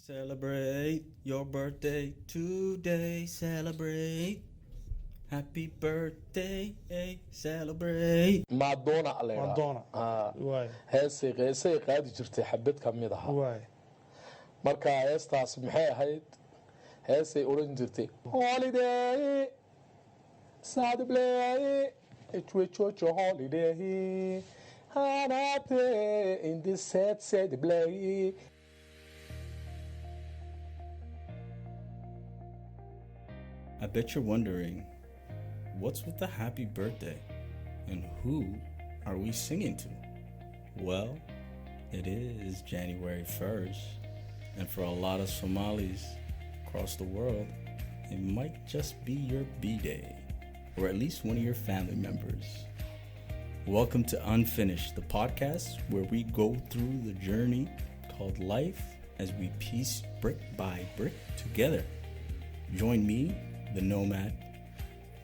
Celebrate your birthday today. Celebrate. Happy birthday. Celebrate. maadona aleedha Madonna. Waay. heesay qaadi jirtay xabad ka mid aha Waay. marka heestaas maxay ahayd heesay odhan jirtay holiday celebrate it's holiday hanate in this set celebrate. I bet you're wondering, what's with the happy birthday? And who are we singing to? Well, it is January 1st, and for a lot of Somalis across the world, it might just be your B-Day, or at least one of your family members. Welcome to Unfinished, the podcast where we go through the journey called life as we piece brick by brick together. Join me, the Nomad,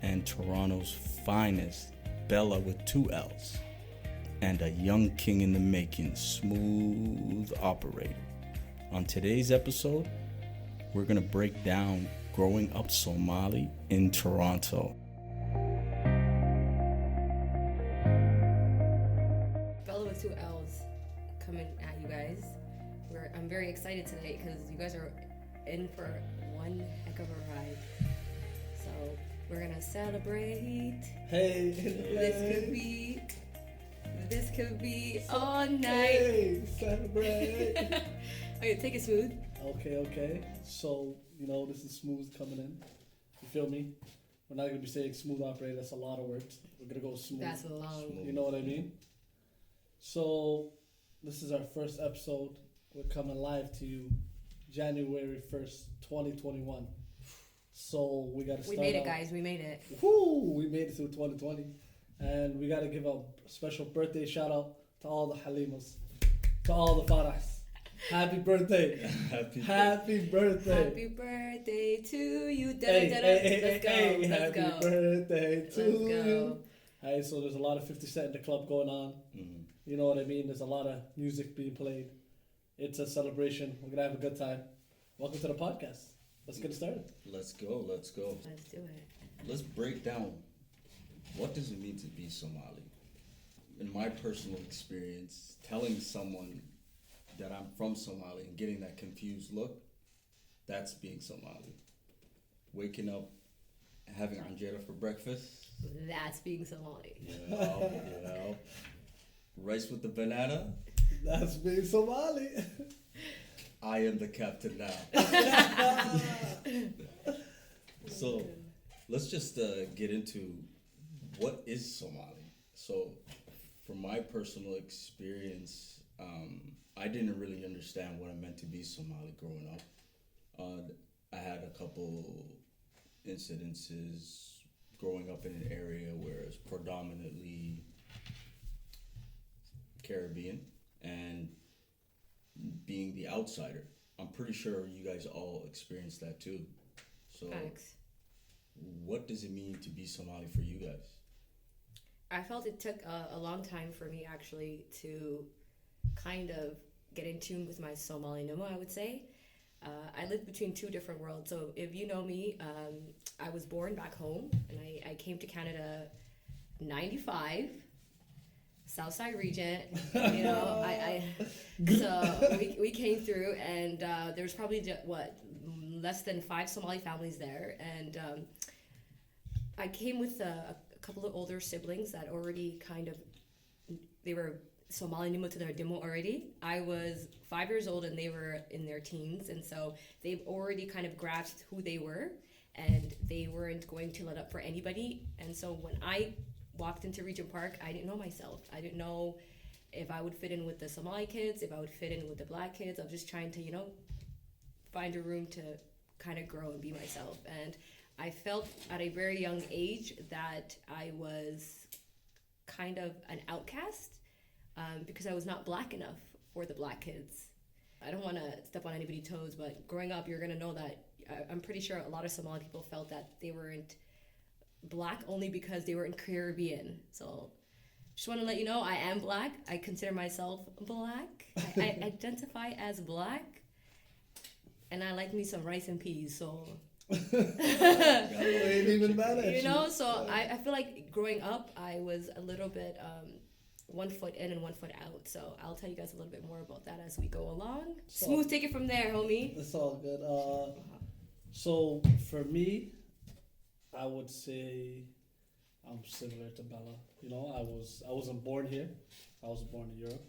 and Toronto's finest, Bella with 2 L's, and a young king in the making, Smooth Operator. On today's episode, we're going to break down growing up Somali in Toronto. Bella with 2 L's coming at you guys. I'm very excited today because you guys are in for one heck of a ride. So we're gonna celebrate. Hey. This could be all night. Hey, celebrate. Okay, take it smooth. Okay. So, this is Smooth coming in. You feel me? We're not going to be saying smooth operator. That's a lot of words. We're going to go smooth. That's long. You know what I mean? So, this is our first episode. We're coming live to you January 1st, 2021. So, we got to start. We made it, guys. We made it. Woo! We made it through 2020. And we got to give a special birthday shout out to all the Halimas, to all the Farahs. Happy birthday. Happy birthday. Happy birthday to you. Let's go. Happy Birthday to Let's you. go. Hey, so there's a lot of 50 Cent in the club going on. Mm-hmm. You know what I mean? There's a lot of music being played. It's a celebration. We're going to have a good time. Welcome to the podcast. Let's get started. Let's go. Let's do it. Let's break down, what does it mean to be Somali? In my personal experience, telling someone that I'm from Somali and getting that confused look, that's being Somali. Waking up, having anjera for breakfast. That's being Somali. You know. Rice with the banana. That's being Somali. I am the captain now. So, let's just get into what is Somali. So, from my personal experience, I didn't really understand what it meant to be Somali growing up. I had a couple incidences growing up in an area where it's predominantly Caribbean and being the outsider. I'm pretty sure you guys all experienced that too. So, Thanks. what does it mean to be Somali for you guys? I felt it took a long time for me actually to kind of get in tune with my Somali Numa, I would say. I lived between 2 different worlds. So if you know me, I was born back home and I came to Canada 95, Southside region. So we came through and there was probably less than 5 Somali families there. And I came with a couple of older siblings that already they were Somali Nimo to their Dimo already. I was 5 years old and they were in their teens, and so they've already kind of grasped who they were and they weren't going to let up for anybody. And so when I walked into Regent Park, I didn't know myself. I didn't know if I would fit in with the Somali kids, if I would fit in with the black kids. I was just trying to, find a room to kind of grow and be myself. And I felt at a very young age that I was kind of an outcast because I was not black enough for the black kids. I don't want to step on anybody's toes, but growing up, you're going to know that I'm pretty sure a lot of Somali people felt that they weren't black only because they were in Caribbean. So just want to let you know, I am black. I consider myself black. I identify as black. and I like me some rice and peas. So Ain't even mad at you know, so I feel like growing up, I was a little bit 1 foot in and 1 foot out. So I'll tell you guys a little bit more about that as we go along. So- Smooth, take it from there, homie. It's all good. So for me, I would say I'm similar to Bella. You know, I wasn't born here. I was born in Europe.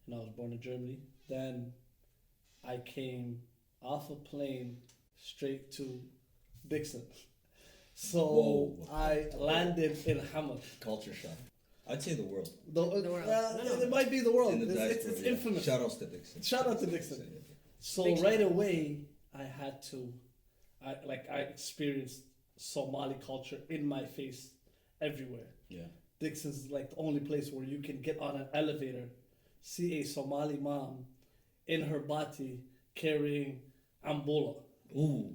And I was born in Germany. Then I came off a plane straight to Dixon. So Whoa. I landed in Hamad. Culture shock. I'd say the world. The world. No. It might be the world. In the It's diaspora, yeah. infamous. Shout outs to Dixon. Shout out to Dixon. So Big shout right out. away, I had to, I experienced Somali culture in my face, everywhere. Yeah. Dixon's like the only place where you can get on an elevator, see a Somali mom in her bati carrying ambola Ooh.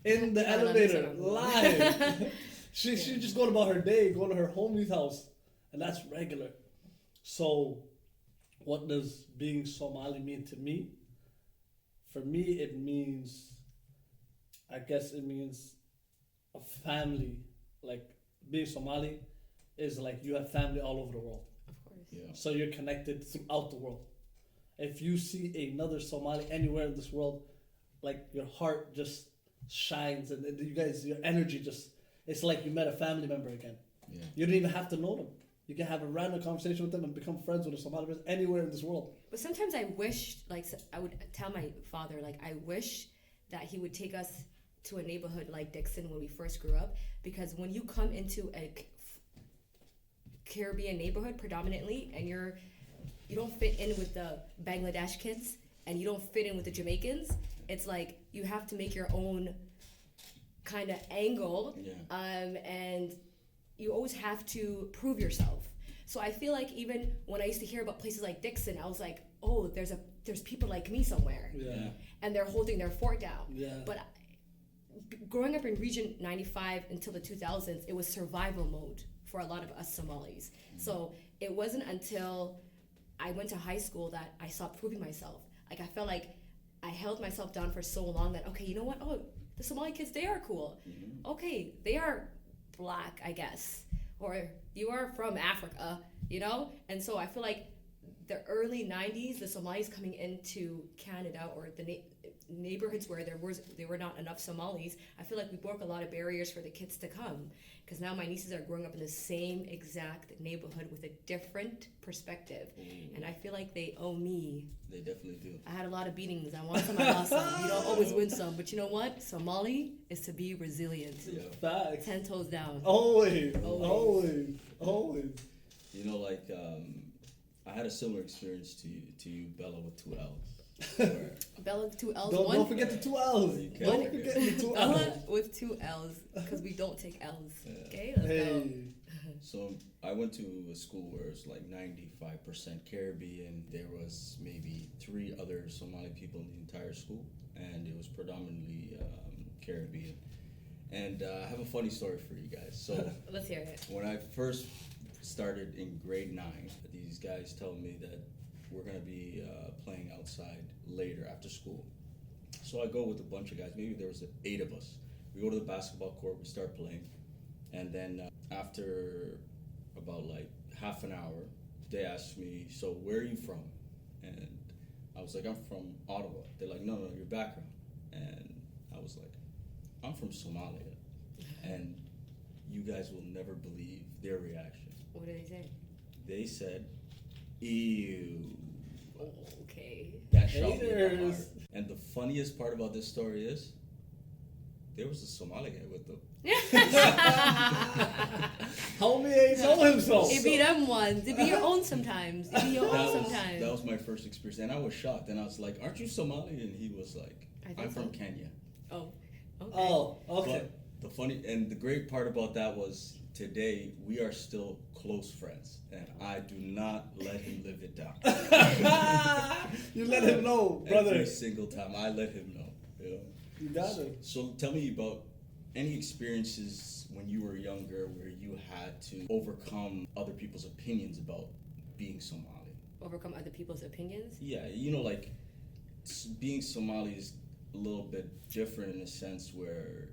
in the I don't elevator understand ambola. live. She just going about her day, going to her homie's house, and that's regular. So, what does being Somali mean to me? For me, it means, I guess it means a family. Like being Somali is like you have family all over the world. Of course. Yeah. So you're connected throughout the world. If you see another Somali anywhere in this world, like your heart just shines and you guys, your energy just, it's like you met a family member again. Yeah. You don't even have to know them. You can have a random conversation with them and become friends with a Somali person anywhere in this world. But sometimes I wish, like, I would tell my father, like, I wish that he would take us to a neighborhood like Dixon when we first grew up, because when you come into a Caribbean neighborhood predominantly, and you don't fit in with the Bangladesh kids, and you don't fit in with the Jamaicans, it's like you have to make your own kind of angle, Yeah. and you always have to prove yourself. So I feel like even when I used to hear about places like Dixon, I was like, oh, there's people like me somewhere, Yeah. and they're holding their fort down. Yeah. But growing up in Region 95 until the 2000s, it was survival mode for a lot of us Somalis. So it wasn't until I went to high school that I stopped proving myself. Like I felt like I held myself down for so long that, okay, you know what? Oh, the Somali kids, they are cool. Okay, they are black, I guess. Or you are from Africa, you know? And so I feel like the early 90s, the Somalis coming into Canada, or the neighborhoods where there were not enough Somalis, I feel like we broke a lot of barriers for the kids to come. Because now my nieces are growing up in the same exact neighborhood with a different perspective. And I feel like they owe me. They definitely do. I had a lot of beatings. I won some, I lost some. You don't always win some. But you know what? Somali is to be resilient. Yeah. Facts. 10 toes down. Always. Always. Always. You know, like I had a similar experience to you, Bella, with 2 L's. Bella with 2 L's. Don't forget the 2 L's. You can't Don't forget. forget the 2 Bella L's. with 2 L's, because we don't take L's. Yeah. Okay, let's go. Hey. So I went to a school where it's like 95% Caribbean. There was maybe 3 other Somali people in the entire school, and it was predominantly Caribbean. And I have a funny story for you guys. So Let's hear it. when I first started in grade 9, these guys told me that we're gonna be playing outside later after school. So I go with a bunch of guys. Maybe there was 8 of us. We go to the basketball court. We start playing, and then after about like half an hour, they asked me, "So where are you from?" And I was like, "I'm from Ottawa." They're like, "No, your background." And I was like, "I'm from Somalia," and you guys will never believe their reaction. What did they say? They said, "Ew." Okay. That shot me in the Haters. heart. And the funniest part about this story is, there was a Somali guy with them. Homie ain't know himself. It be them ones. It be your own sometimes. It be your own sometimes. That was my first experience, and I was shocked. And I was like, "Aren't you Somali?" And he was like, I think "I'm from so. Kenya." Oh. Okay. Oh, okay. But the funny and the great part about that was, today we are still close friends, and I do not let him live it down. You let him know, brother. Every single time I let him know. You know? You got it. So tell me about any experiences when you were younger where you had to overcome other people's opinions about being Somali. Overcome other people's opinions. Yeah, you know, like being Somali is little bit different in a sense where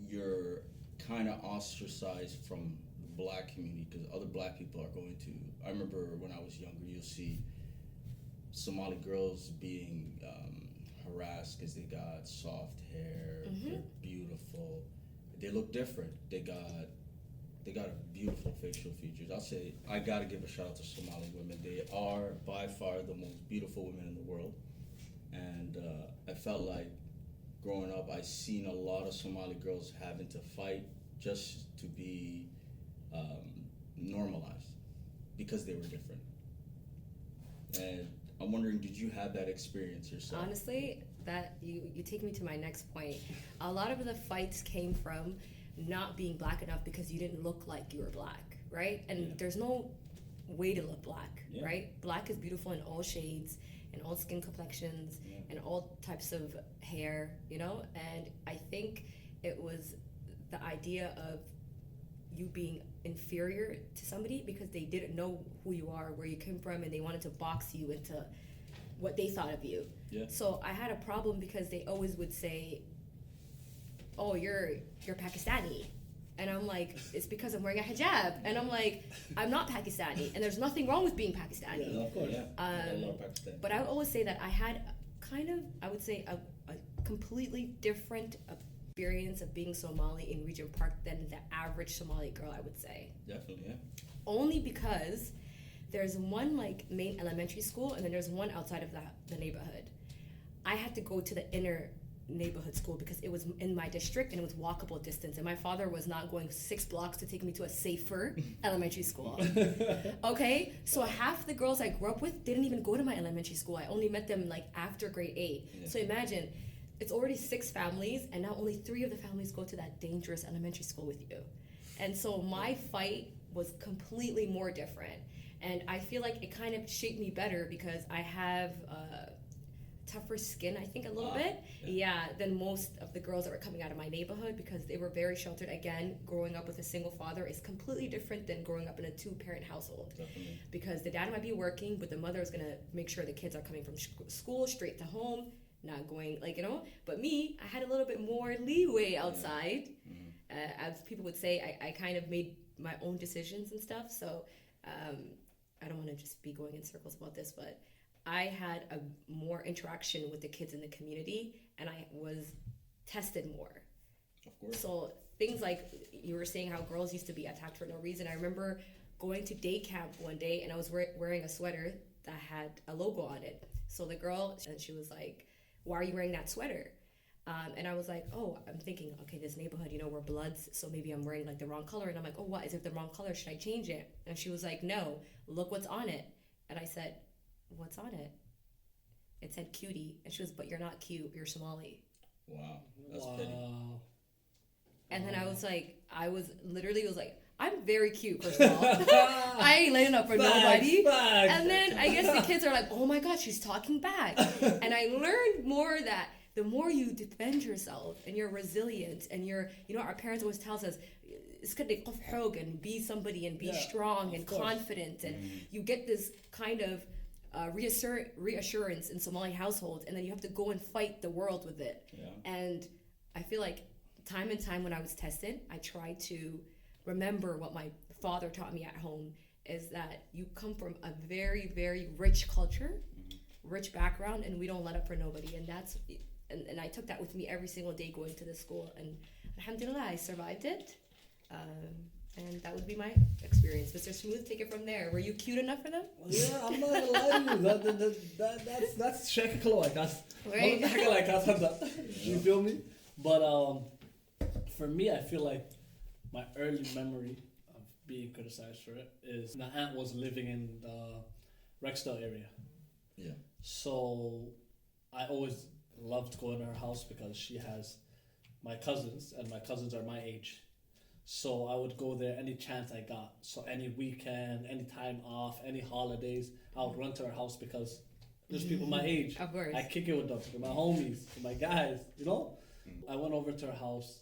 you're kind of ostracized from the black community because other black people are going to. I remember when I was younger, you'll see Somali girls being harassed because they got soft hair, they're beautiful, they look different, they got a beautiful facial features. I'll say I gotta give a shout out to Somali women. They are by far the most beautiful women in the world, and I felt like growing up, I seen a lot of Somali girls having to fight just to be normalized because they were different. And I'm wondering, did you have that experience yourself? Honestly, that you take me to my next point. A lot of the fights came from not being black enough because you didn't look like you were black, right? And there's no way to look black, right? Black is beautiful in all shades, in all skin complexions, and all types of hair, you know? And I think it was the idea of you being inferior to somebody because they didn't know who you are, where you came from, and they wanted to box you into what they thought of you. Yeah. So I had a problem because they always would say, "Oh, you're Pakistani," and I'm like, "It's because I'm wearing a hijab," and I'm like, "I'm not Pakistani," and there's nothing wrong with being Pakistani. Yeah, of course. A lot of Pakistani. But I would always say that I had kind of, I would say, a completely different experience of being Somali in Regent Park than the average Somali girl, I would say. Definitely, yeah. Only because there's one like main elementary school and then there's one outside of the neighborhood. I had to go to the inner neighborhood school because it was in my district and it was walkable distance, and my father was not going 6 blocks to take me to a safer elementary school. Okay, so half the girls I grew up with didn't even go to my elementary school. I only met them like after grade 8. Yeah. So imagine, it's already 6 families and now only 3 of the families go to that dangerous elementary school with you. And so my fight was completely more different, and I feel like it kind of shaped me better because I have tougher skin, I think, a little bit, than most of the girls that were coming out of my neighborhood because they were very sheltered. Again, growing up with a single father is completely different than growing up in a 2-parent household. Definitely. Because the dad might be working, but the mother is going to make sure the kids are coming from school straight to home, not going, like, you know. But me, I had a little bit more leeway outside. As people would say, I kind of made my own decisions and stuff. So I don't want to just be going in circles about this, but I had a more interaction with the kids in the community, and I was tested more. Of course. So things like you were saying how girls used to be attacked for no reason. I remember going to day camp one day, and I was wearing a sweater that had a logo on it. So the girl, and she was like, "Why are you wearing that sweater?" And I was like, "Oh, I'm thinking, okay, this neighborhood, you know, we're Bloods, so maybe I'm wearing like the wrong color." And I'm like, "Oh, what? Is it the wrong color? Should I change it?" And she was like, "No, look what's on it." And I said, "What's on it?" It said cutie. And she was, "But you're not cute, you're Somali." Wow, that's petty. And then I was like, I'm very cute, first of all. I ain't laying up for nobody. And then I guess the kids are like, "Oh my God, she's talking back." And I learned more that the more you defend yourself and you're resilient and you're, you know, our parents always tells us, and be somebody and be strong and confident, and you get this kind of reassurance in Somali households, and then you have to go and fight the world with it. And I feel like time and time when I was tested, I tried to remember what my father taught me at home, is that you come from a very, very rich culture, rich background, and we don't let up for nobody. And that's and I took that with me every single day going to the school, and alhamdulillah, I survived it. And that would be my experience. Mr. Smooth, take it from there. Were you cute enough for them? Yeah, I'm not gonna lie to you. That's shakalo like us. Right. You feel me? But for me, I feel like my early memory of being criticized for it is my aunt was living in the Rexdale area. Yeah. So I always loved going to her house because she has my cousins, and my cousins are my age. So I would go there any chance I got. So any weekend, any time off, any holidays, I would run to her house because there's people my age. Of course. I kick it with them, with my homies, with my guys, you know? I went over to her house,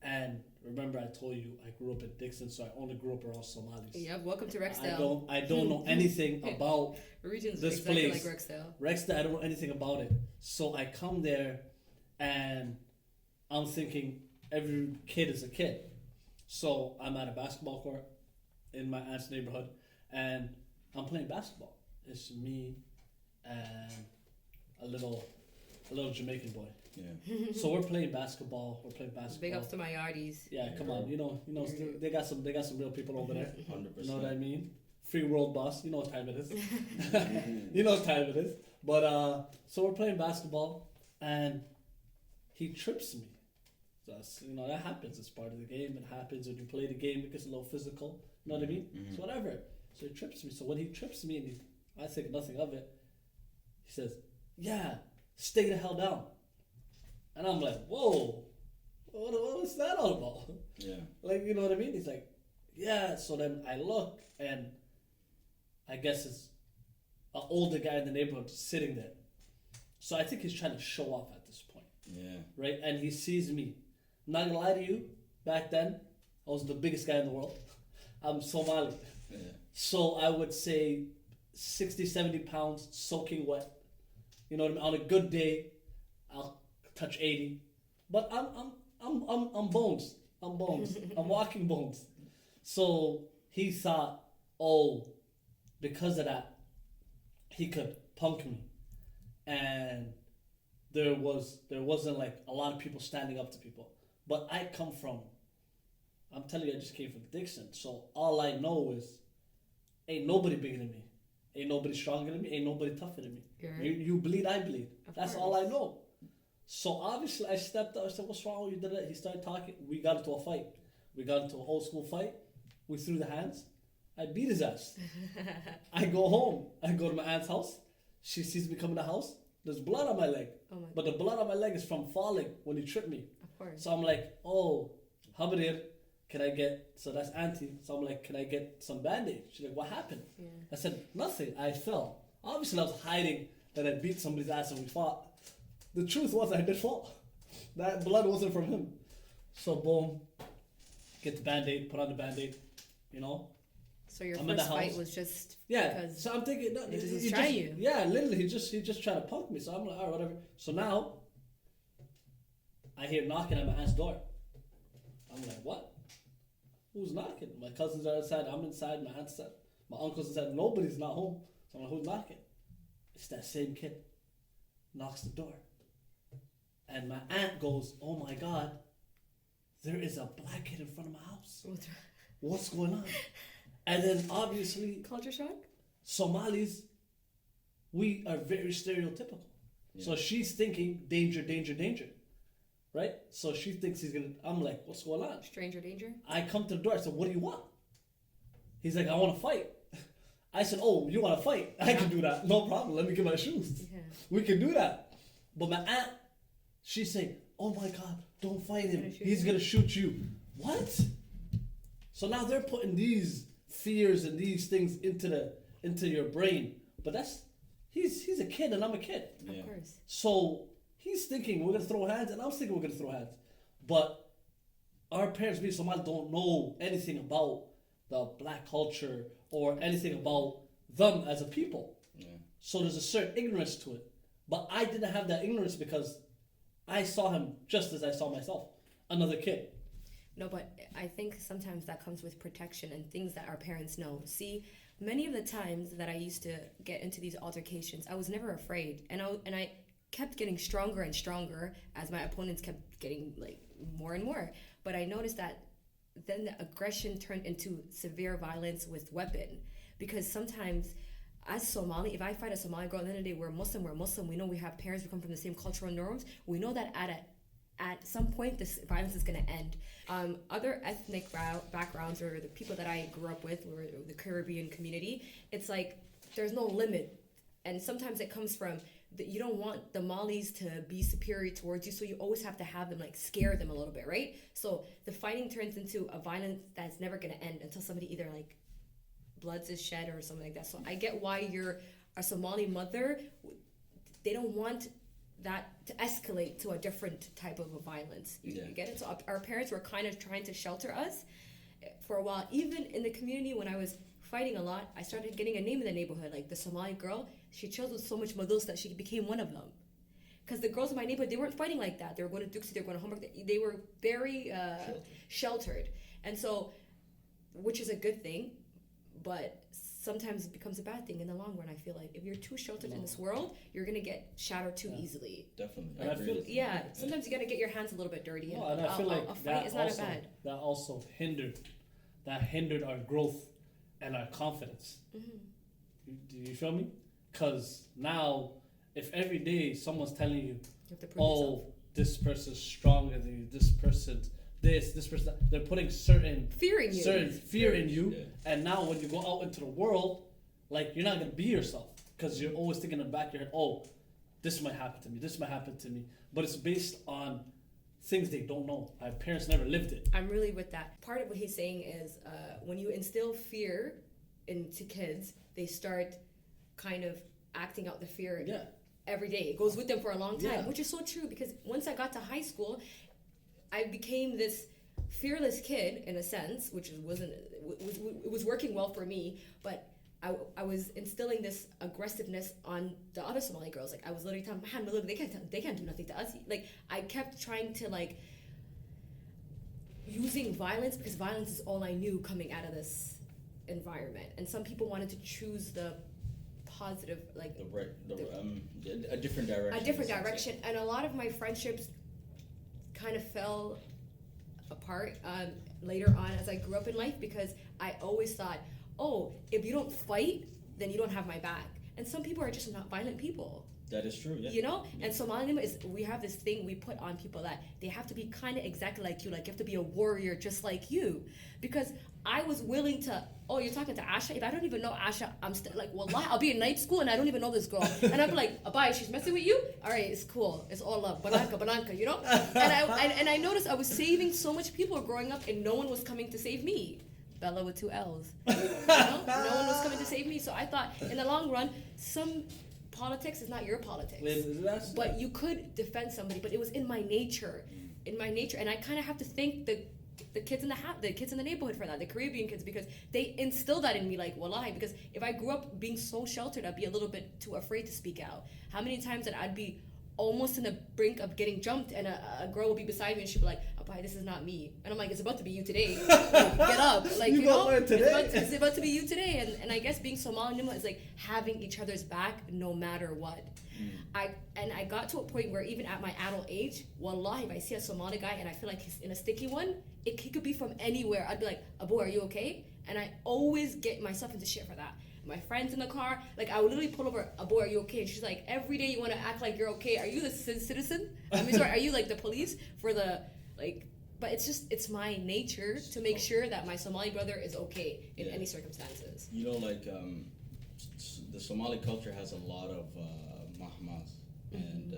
And remember, I told you I grew up in Dixon, so I only grew up around Somalis. Yep, welcome to Rexdale. I don't know anything about Region's this exactly place. like Rexdale. Rexdale. I don't know anything about it. So I come there, and I'm thinking every kid is a kid. So I'm at a basketball court in my aunt's neighborhood, and I'm playing basketball. It's me and a little Jamaican boy. Yeah. So we're playing basketball. Big ups to my yardies. Yeah, come on. You know, they got some real people over there. 100%. You know what I mean? Free world boss. You know what time it is. You know what time it is. But so we're playing basketball, and he trips me. That's, you know, that happens. It's part of the game. It happens when you play the game. It gets a little physical. You know what I mean? Mhm. So whatever. So he trips me. So when he trips me, and I think nothing of it, he says, "Yeah, stay the hell down." And I'm like, "Whoa, what's that all about?" Yeah. Like, you know what I mean? He's like, "Yeah." So then I look, and I guess it's an older guy in the neighborhood sitting there. So I think he's trying to show off at this point, Yeah. right? And he sees me. I'm not gonna lie to you, back then, I was the biggest guy in the world. I'm Somali. Yeah. So I would say 60, 70 pounds soaking wet. You know what I mean? On a good day, I'll touch 80. But I'm bones. I'm bones. I'm walking bones. So he thought, oh, because of that, he could punk me. And there wasn't like a lot of people standing up to people. But I'm telling you, I just came from Dixon. So all I know is, ain't nobody bigger than me. Ain't nobody stronger than me. Ain't nobody tougher than me. Right. You bleed, I bleed. Of That's course. all I know. So obviously I stepped up. I said, "What's wrong with you?" He started talking. We got into a fight. We got into an old school fight. We threw the hands. I beat his ass. I go home. I go to my aunt's house. She sees me come in the house. There's blood on my leg. Oh my But the blood on my leg is from falling when he tripped me. Of course. So I'm like, "Oh, Habrir, can I get," so that's auntie. So I'm like, "Can I get some Band-Aid?" She's like, "What happened?" Yeah. I said, "Nothing. I fell." Obviously, I was hiding that I beat somebody's ass and we fought. The truth was I did fall. That blood wasn't from him. So boom, get the Band-Aid, put on the Band-Aid, you know? So your I'm in the first fight house. was just Yeah. because So I'm thinking, no, he was just he trying you. Yeah, literally, he just trying to punk me. So I'm like, all right, whatever. So now, I hear knocking at my aunt's door. I'm like, what? Who's knocking? My cousins are outside. I'm inside. My aunt's inside. My uncle's inside. Nobody's not home. So I'm like, who's knocking? It's that same kid. Knocks the door. And my aunt goes, "Oh my God, there is a black kid in front of my house. What's going on?" And then obviously, culture shock. Somalis, we are very stereotypical. Yeah. So she's thinking danger, danger, danger. Right? So she thinks he's gonna, I'm like, "What's going on?" Stranger danger. I come to the door, I said, "What do you want?" He's like, "I want to fight." I said, "Oh, you want to fight? I can do that. No problem. Let me get my shoes. Yeah. We can do that." But my aunt, she's saying, "Oh my God, don't fight him. Gonna shoot He's you." going to shoot you." What? So now they're putting these fears and these things into your brain. But he's a kid and I'm a kid. Yeah. Of course. So he's thinking we're gonna throw hands, and I was thinking we're gonna throw hands. But our parents, being Somali, don't know anything about the black culture or anything about them as a people. Yeah. So there's a certain ignorance to it. But I didn't have that ignorance because I saw him just as I saw myself, another kid. No, but I think sometimes that comes with protection and things that our parents know. See, many of the times that I used to get into these altercations, I was never afraid, and I kept getting stronger and stronger as my opponents kept getting like more and more. But I noticed that then the aggression turned into severe violence with weapon, because sometimes as Somali, if I fight a Somali girl, at the end of the day, we're Muslim, we know we have parents, we come from the same cultural norms, we know that at some point this violence is going to end. Other ethnic backgrounds, or the people that I grew up with, or the Caribbean community, it's like there's no limit, and sometimes it comes from you don't want the Malis to be superior towards you, so you always have to have them, like, scare them a little bit, right? So the fighting turns into a violence that's never going to end until somebody either like bloods is shed or something like that. So I get why you're a Somali mother. They don't want that to escalate to a different type of a violence. You get it? So our parents were kind of trying to shelter us for a while. Even in the community, when I was fighting a lot, I started getting a name in the neighborhood. Like the Somali girl, she chilled with so much madus that she became one of them. Because the girls in my neighborhood, they weren't fighting like that. They were going to Duxie, they were going to homework. They were very sheltered. And so, which is a good thing, but sometimes it becomes a bad thing in the long run. I feel like if you're too sheltered in this world, you're gonna get shattered too easily. Definitely. And I feel, sometimes you gotta get your hands a little bit dirty. No, and I feel like a fight is not bad. That also hindered our growth and our confidence. Do you feel me? Because now, if every day someone's telling you, oh, this person's stronger than you, this person's this person that, they're putting certain fear in you, and now when you go out into the world, like, you're not gonna be yourself because you're always thinking in the back of your head, oh, this might happen to me, but it's based on things they don't know. My parents never lived it. I'm really with that. Part of what he's saying is when you instill fear into kids, they start kind of acting out the fear every day. It goes with them for a long time, which is so true, because once I got to high school, I became this fearless kid in a sense, which was working well for me, but I was instilling this aggressiveness on the other Somali girls. Like, I was literally telling them, look, they can't do nothing to us. Like, I kept trying to, like, using violence, because violence is all I knew coming out of this environment. And some people wanted to choose the positive, like a different direction. And a lot of my friendships kind of fell apart later on as I grew up in life, because I always thought, oh, if you don't fight, then you don't have my back. And some people are just not violent people. That is true, yeah. You know? Yeah. And Somali, we have this thing we put on people that they have to be kind of exactly like you. Like, you have to be a warrior just like you. Because I was willing to, oh, you're talking to Asha? If I don't even know Asha, I'm still like, wallah, I'll be in night school and I don't even know this girl. And I'm like, Abai, she's messing with you? All right, it's cool. It's all love. Bananka, you know? And I noticed I was saving so much people growing up, and no one was coming to save me. Bella with 2 L's. You know? No one was coming to save me. So I thought, in the long run, some politics is not your politics. But you could defend somebody, but it was in my nature. And I kind of have to thank the kids in the neighborhood for that, the Caribbean kids, because they instilled that in me, like, wallahi, because if I grew up being so sheltered, I'd be a little bit too afraid to speak out. How many times that I'd be almost in the brink of getting jumped, and a girl would be beside me and she'd be like, Abai, this is not me. And I'm like, it's about to be you today. Like, get up. Like, you know, it's about to be you today. And I guess being Somali Nima is like having each other's back no matter what. I got to a point where even at my adult age, wallahi, if I see a Somali guy and I feel like he's in a sticky one, he could be from anywhere. I'd be like, Abu, are you okay? And I always get myself into shit for that. My friends in the car, like, I would literally pull over, Abu, are you okay? And she's like, every day you want to act like you're okay. Are you the citizen? I mean, sorry, are you like the police for the, like, but it's my nature to make sure that my Somali brother is okay in any circumstances. You know, like, the Somali culture has a lot of mahmas. And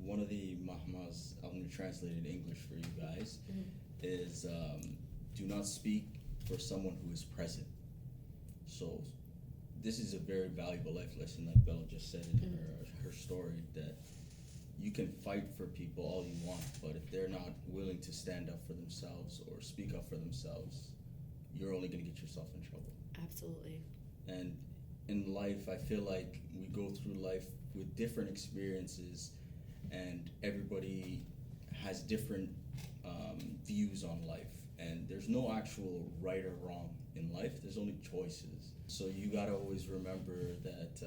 one of the mahmas, I'm going to translate it in English for you guys, is do not speak for someone who is present. So this is a very valuable life lesson, like Bella just said in her story, that you can fight for people all you want, but if they're not willing to stand up for themselves or speak up for themselves, you're only going to get yourself in trouble. Absolutely. And in life, I feel like we go through life with different experiences, and everybody has different views on life, and there's no actual right or wrong in life. There's only choices. So you gotta always remember that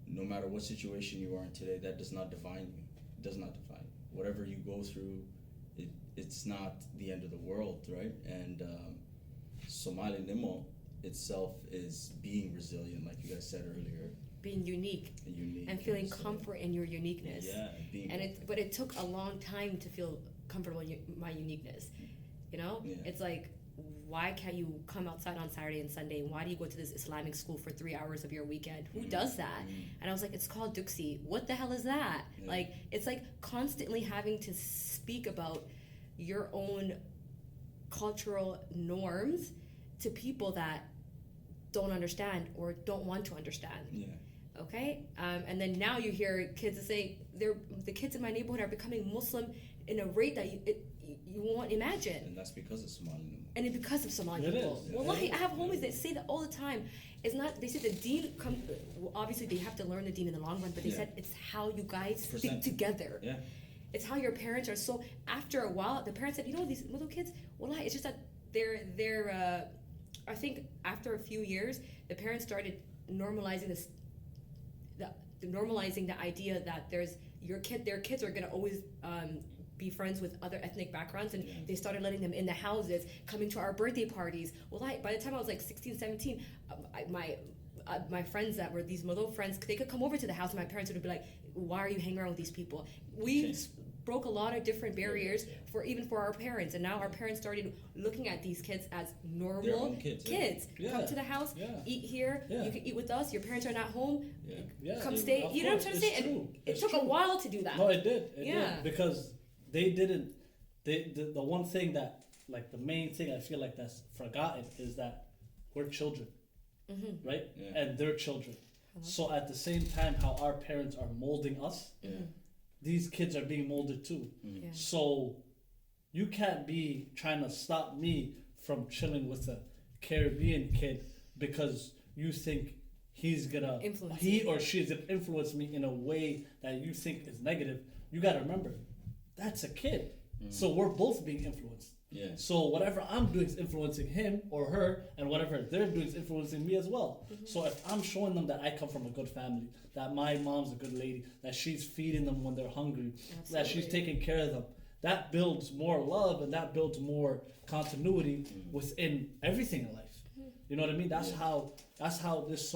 no matter what situation you are in today, that does not define you. It does not define you. Whatever you go through, it's not the end of the world, right? And Somali Nimo itself is being resilient, like you guys said earlier. Being unique and feeling comfort in your uniqueness. Yeah, but it took a long time to feel comfortable in my uniqueness. You know, it's like, why can't you come outside on Saturday and Sunday? Why do you go to this Islamic school for 3 hours of your weekend? Who does that? And I was like, it's called Duxie. What the hell is that? Like, it's like constantly having to speak about your own cultural norms to people that don't understand or don't want to understand. Okay, and then now you hear kids that say the kids in my neighborhood are becoming Muslim in a rate that you won't imagine. And that's because of Somali. And it's because of Somali It people. is. Wallahi, I have homies that say that all the time. It's not, they say the deen, obviously they have to learn the deen in the long run, but they Yeah. said it's how you guys stick Present. together. Yeah. It's how your parents are so, after a while, the parents said, you know, these little kids, wallahi, it's just that they're I think after a few years, the parents started normalizing normalizing the idea that their kids are gonna always be friends with other ethnic backgrounds, and they started letting them in the houses, coming to our birthday parties. Well, by the time I was like 16, 17, my friends that were these little friends, they could come over to the house and my parents would be like, why are you hanging around with these people? We broke a lot of different barriers for our parents, and now our parents started looking at these kids as Their normal own kids. Yeah. Come to the house, eat here, Yeah. you can eat with us, your parents are not home, Yeah, come it- stay, of you know what I'm course, trying to say? it's And true. it It's took a true. while to do that. No, it did. It Yeah. did. Because they didn't. The one thing that, like, the main thing I feel like that's forgotten is that we're children, right? Yeah. And they're children. So at the same time, how our parents are molding us, these kids are being molded too. Yeah. So you can't be trying to stop me from chilling with a Caribbean kid because you think he's gonna he or she is gonna influence me in a way that you think is negative. You gotta remember, that's a kid. So we're both being influenced. Yeah. So whatever I'm doing is influencing him or her, and whatever they're doing is influencing me as well. So if I'm showing them that I come from a good family, that my mom's a good lady, that she's feeding them when they're hungry, that she's taking care of them, that builds more love and that builds more continuity within everything in life. You know what I mean? That's how this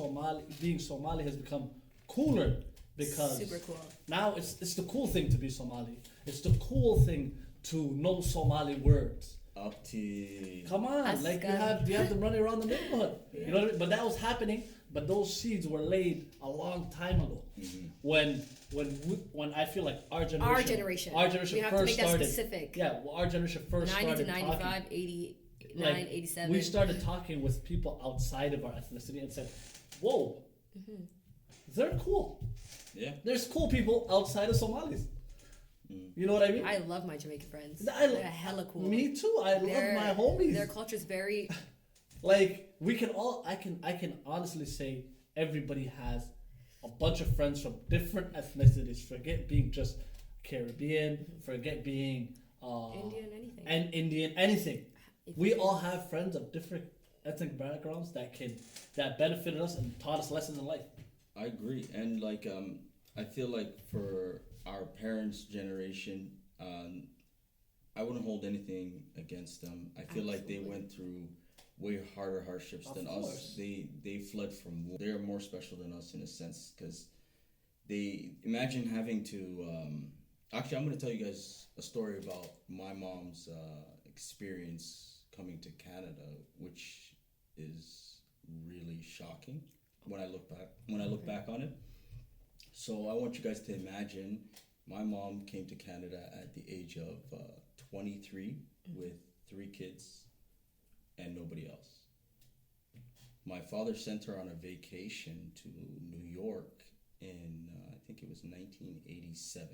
being Somali has become cooler, because Super cool. now it's the cool thing to be Somali. It's the cool thing to know Somali words. Up to. Come on, like you have them running around the neighborhood. You know what I mean? But that was happening. But those seeds were laid a long time ago. When I feel like our generation we have to first make that started. specific. Yeah, well, our generation first 90 started to 95, talking. 89, Like, 87. we started talking with people outside of our ethnicity and said, "Whoa, they're cool. Yeah. There's cool people outside of Somalis." You know what I mean? I love my Jamaican friends. They're hella cool. Me too. I love my homies. Their culture is very. Like, we can all. I can honestly say everybody has a bunch of friends from different ethnicities. Forget being just Caribbean. Forget being Indian, anything. And Indian, anything. We all have friends of different ethnic backgrounds that benefited us and taught us lessons in life. I agree, and like I feel like for our parents' generation, I wouldn't hold anything against them. I feel like they went through way harder hardships than us. They fled from war. They're more special than us in a sense, because they imagine having to. Actually, I'm going to tell you guys a story about my mom's experience coming to Canada, which is really shocking when I look back on it. So I want you guys to imagine my mom came to Canada at the age of 23 with 3 kids and nobody else. My father sent her on a vacation to New York in, I think it was 1987.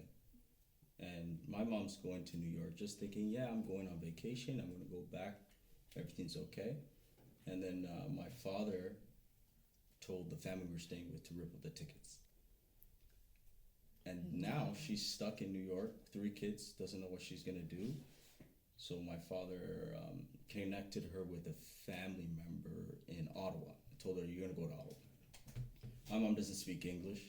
And my mom's going to New York just thinking, yeah, I'm going on vacation. I'm going to go back. Everything's okay. And then my father told the family we were staying with to rip up the tickets. And now she's stuck in New York, 3 kids, doesn't know what she's gonna do. So my father connected her with a family member in Ottawa. I told her, you're gonna go to Ottawa. My mom doesn't speak English.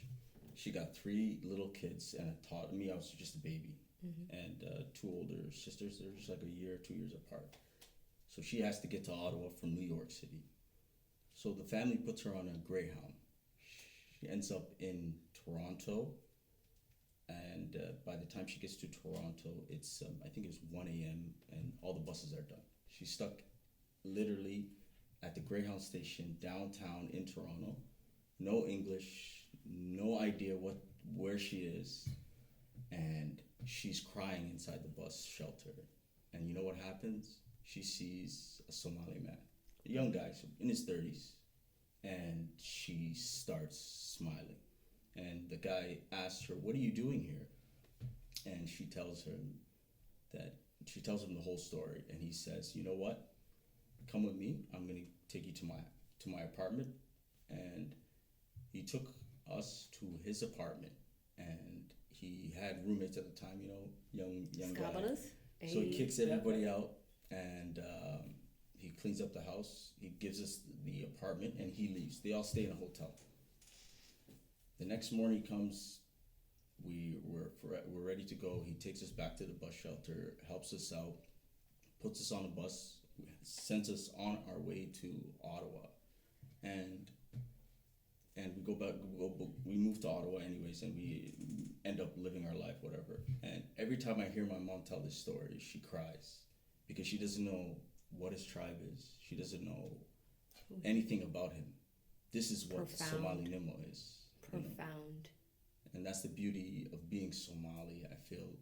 She got 3 little kids, and me, I was just a baby. And 2 older sisters, they're just like a year, 2 years apart. So she has to get to Ottawa from New York City. So the family puts her on a Greyhound. She ends up in Toronto, and by the time she gets to Toronto, it's I think it's 1 a.m. and all the buses are done. She's stuck literally at the Greyhound station downtown in Toronto. No English, no idea where she is, and she's crying inside the bus shelter. And you know what happens? She sees a Somali man, a young guy in his 30s, and she starts smiling. And the guy asks her, "What are you doing here?" And she tells him the whole story, and he says, "You know what? Come with me. I'm gonna take you to my apartment." And he took us to his apartment, and he had roommates at the time, young guy. Scabalas? So he kicks everybody out, and he cleans up the house. He gives us the apartment, and he leaves. They all stay in a hotel. The next morning comes. We're ready to go. He takes us back to the bus shelter, helps us out, puts us on a bus, sends us on our way to Ottawa, and we go back. We move to Ottawa anyways, and we end up living our life, whatever. And every time I hear my mom tell this story, she cries because she doesn't know what his tribe is. She doesn't know anything about him. This is what Somali Nimo is. Profound. And that's the beauty of being Somali. I feel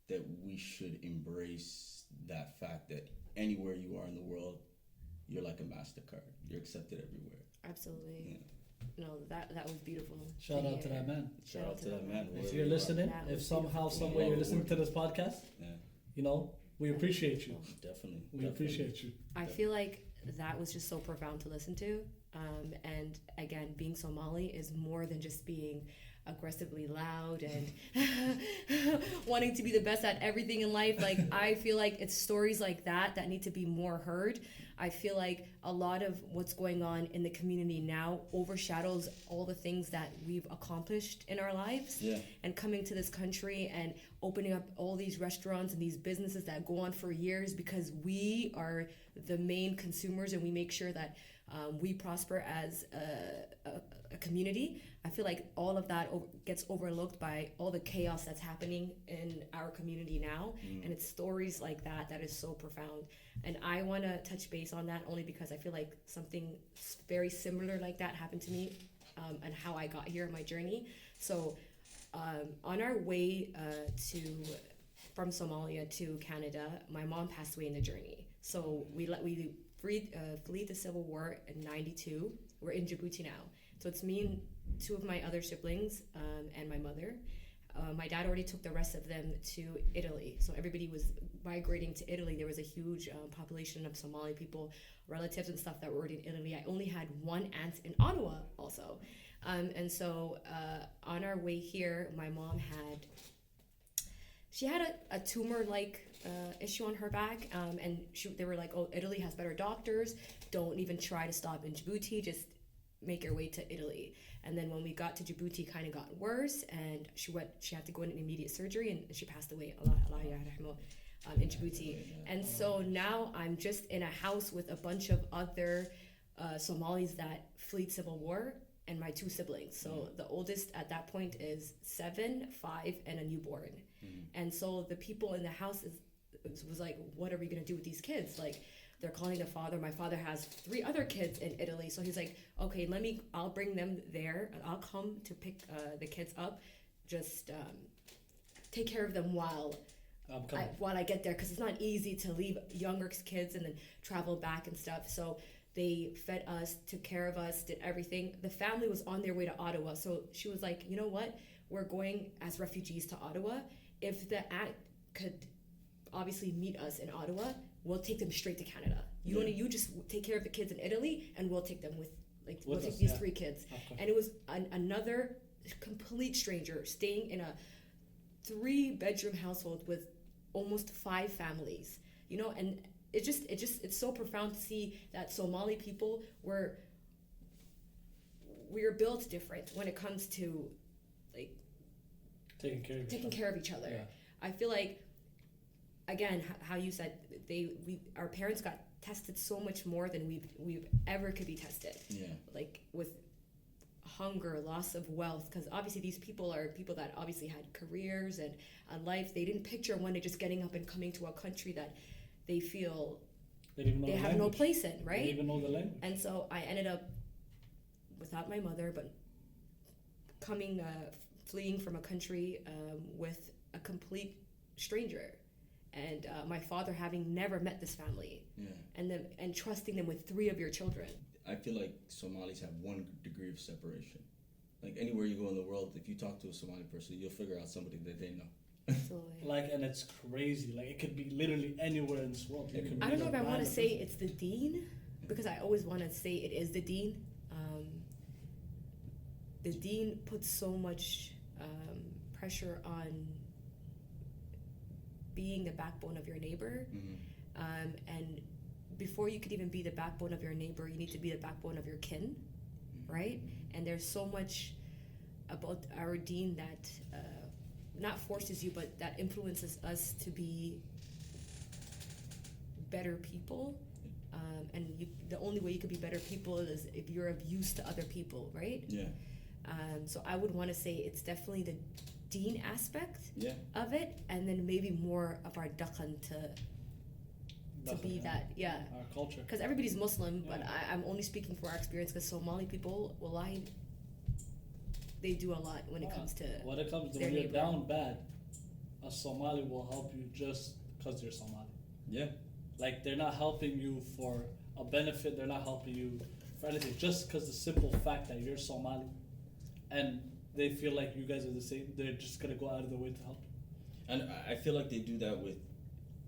that we should embrace that fact that anywhere you are in the world, you're like a MasterCard. You're accepted everywhere. Absolutely. Yeah. No, that was beautiful. Shout out to that man. Shout out to that man. If you're listening, if somehow, some way you're listening to this podcast, we appreciate you. Definitely. We appreciate you. I feel like that was just so profound to listen to. And again, being Somali is more than just being aggressively loud and wanting to be the best at everything in life. Like, I feel like it's stories like that need to be more heard. I feel like a lot of what's going on in the community now overshadows all the things that we've accomplished in our lives. Yeah. And coming to this country and opening up all these restaurants and these businesses that go on for years because we are the main consumers and we make sure that we prosper as a community. I feel like all of that gets overlooked by all the chaos that's happening in our community now. And it's stories like that is so profound. And I want to touch base on that only because I feel like something very similar like that happened to me and how I got here in my journey. So on our way from Somalia to Canada, my mom passed away in the journey. So we flee the Civil War in 92. We're in Djibouti now. So it's me and two of my other siblings and my mother. My dad already took the rest of them to Italy. So everybody was migrating to Italy. There was a huge population of Somali people, relatives and stuff that were already in Italy. I only had one aunt in Ottawa also. And so on our way here, my mom had a tumor-like issue on her back, and they were like, "Oh, Italy has better doctors. Don't even try to stop in Djibouti. Just make your way to Italy." And then when we got to Djibouti, kind of got worse, and she had to go in immediate surgery, and she passed away. Allah yarhamah, in Djibouti. And so now I'm just in a house with a bunch of other Somalis that fled civil war, and my two siblings. So the oldest at that point is 7, 5, and a newborn. And so the people in the house was like, what are we gonna do with these kids? Like, they're calling the father. My father has 3 other kids in Italy, so he's like, okay, I'll bring them there, and I'll come to pick the kids up. Just take care of them while I get there, because it's not easy to leave younger kids and then travel back and stuff. So they fed us, took care of us, did everything. The family was on their way to Ottawa, so she was like, you know what? We're going as refugees to Ottawa. If the aunt could obviously meet us in Ottawa, we'll take them straight to Canada. You just take care of the kids in Italy, and we'll take them we'll take these 3 kids. And it was another complete stranger staying in a 3-bedroom household with almost 5 families. And it's so profound to see that Somali people we are built different when it comes to like taking care of each other. Yeah. I feel like, again, how you said, our parents got tested so much more than we've ever could be tested. Yeah. Like with hunger, loss of wealth, because obviously these people are people that obviously had careers and a life. They didn't picture one day just getting up and coming to a country that they feel they have no place in, right? They didn't even know the language. And so I ended up without my mother, but fleeing from a country with a complete stranger. And my father having never met this family, and trusting them with 3 of your children. I feel like Somalis have one degree of separation. Like anywhere you go in the world, if you talk to a Somali person, you'll figure out somebody that they know. Absolutely. Like, and it's crazy. Like, it could be literally anywhere in this world. It could be I don't know if I random want to say person. it's the dean, because I always want to say it is the dean. The dean puts so much pressure on being the backbone of your neighbor. And before you could even be the backbone of your neighbor, you need to be the backbone of your kin, right? And there's so much about our dean that not forces you, but that influences us to be better people. The only way you could be better people is if you're of use to other people, right? Yeah. So I would want to say it's definitely the deen aspect Yeah. of it, and then maybe more of our dakhan to be that, yeah. Our culture. Because everybody's Muslim, but Yeah. I'm only speaking for our experience. Because Somali people, wallahi, they do a lot when it comes to when it comes to their when you're neighbor. down bad, a Somali will help you just because you're Somali. Yeah. Like, they're not helping you for a benefit. They're not helping you for anything. Just because the simple fact that you're Somali, and they feel like you guys are the same, they're just gonna go out of their way to help you. And I feel like they do that with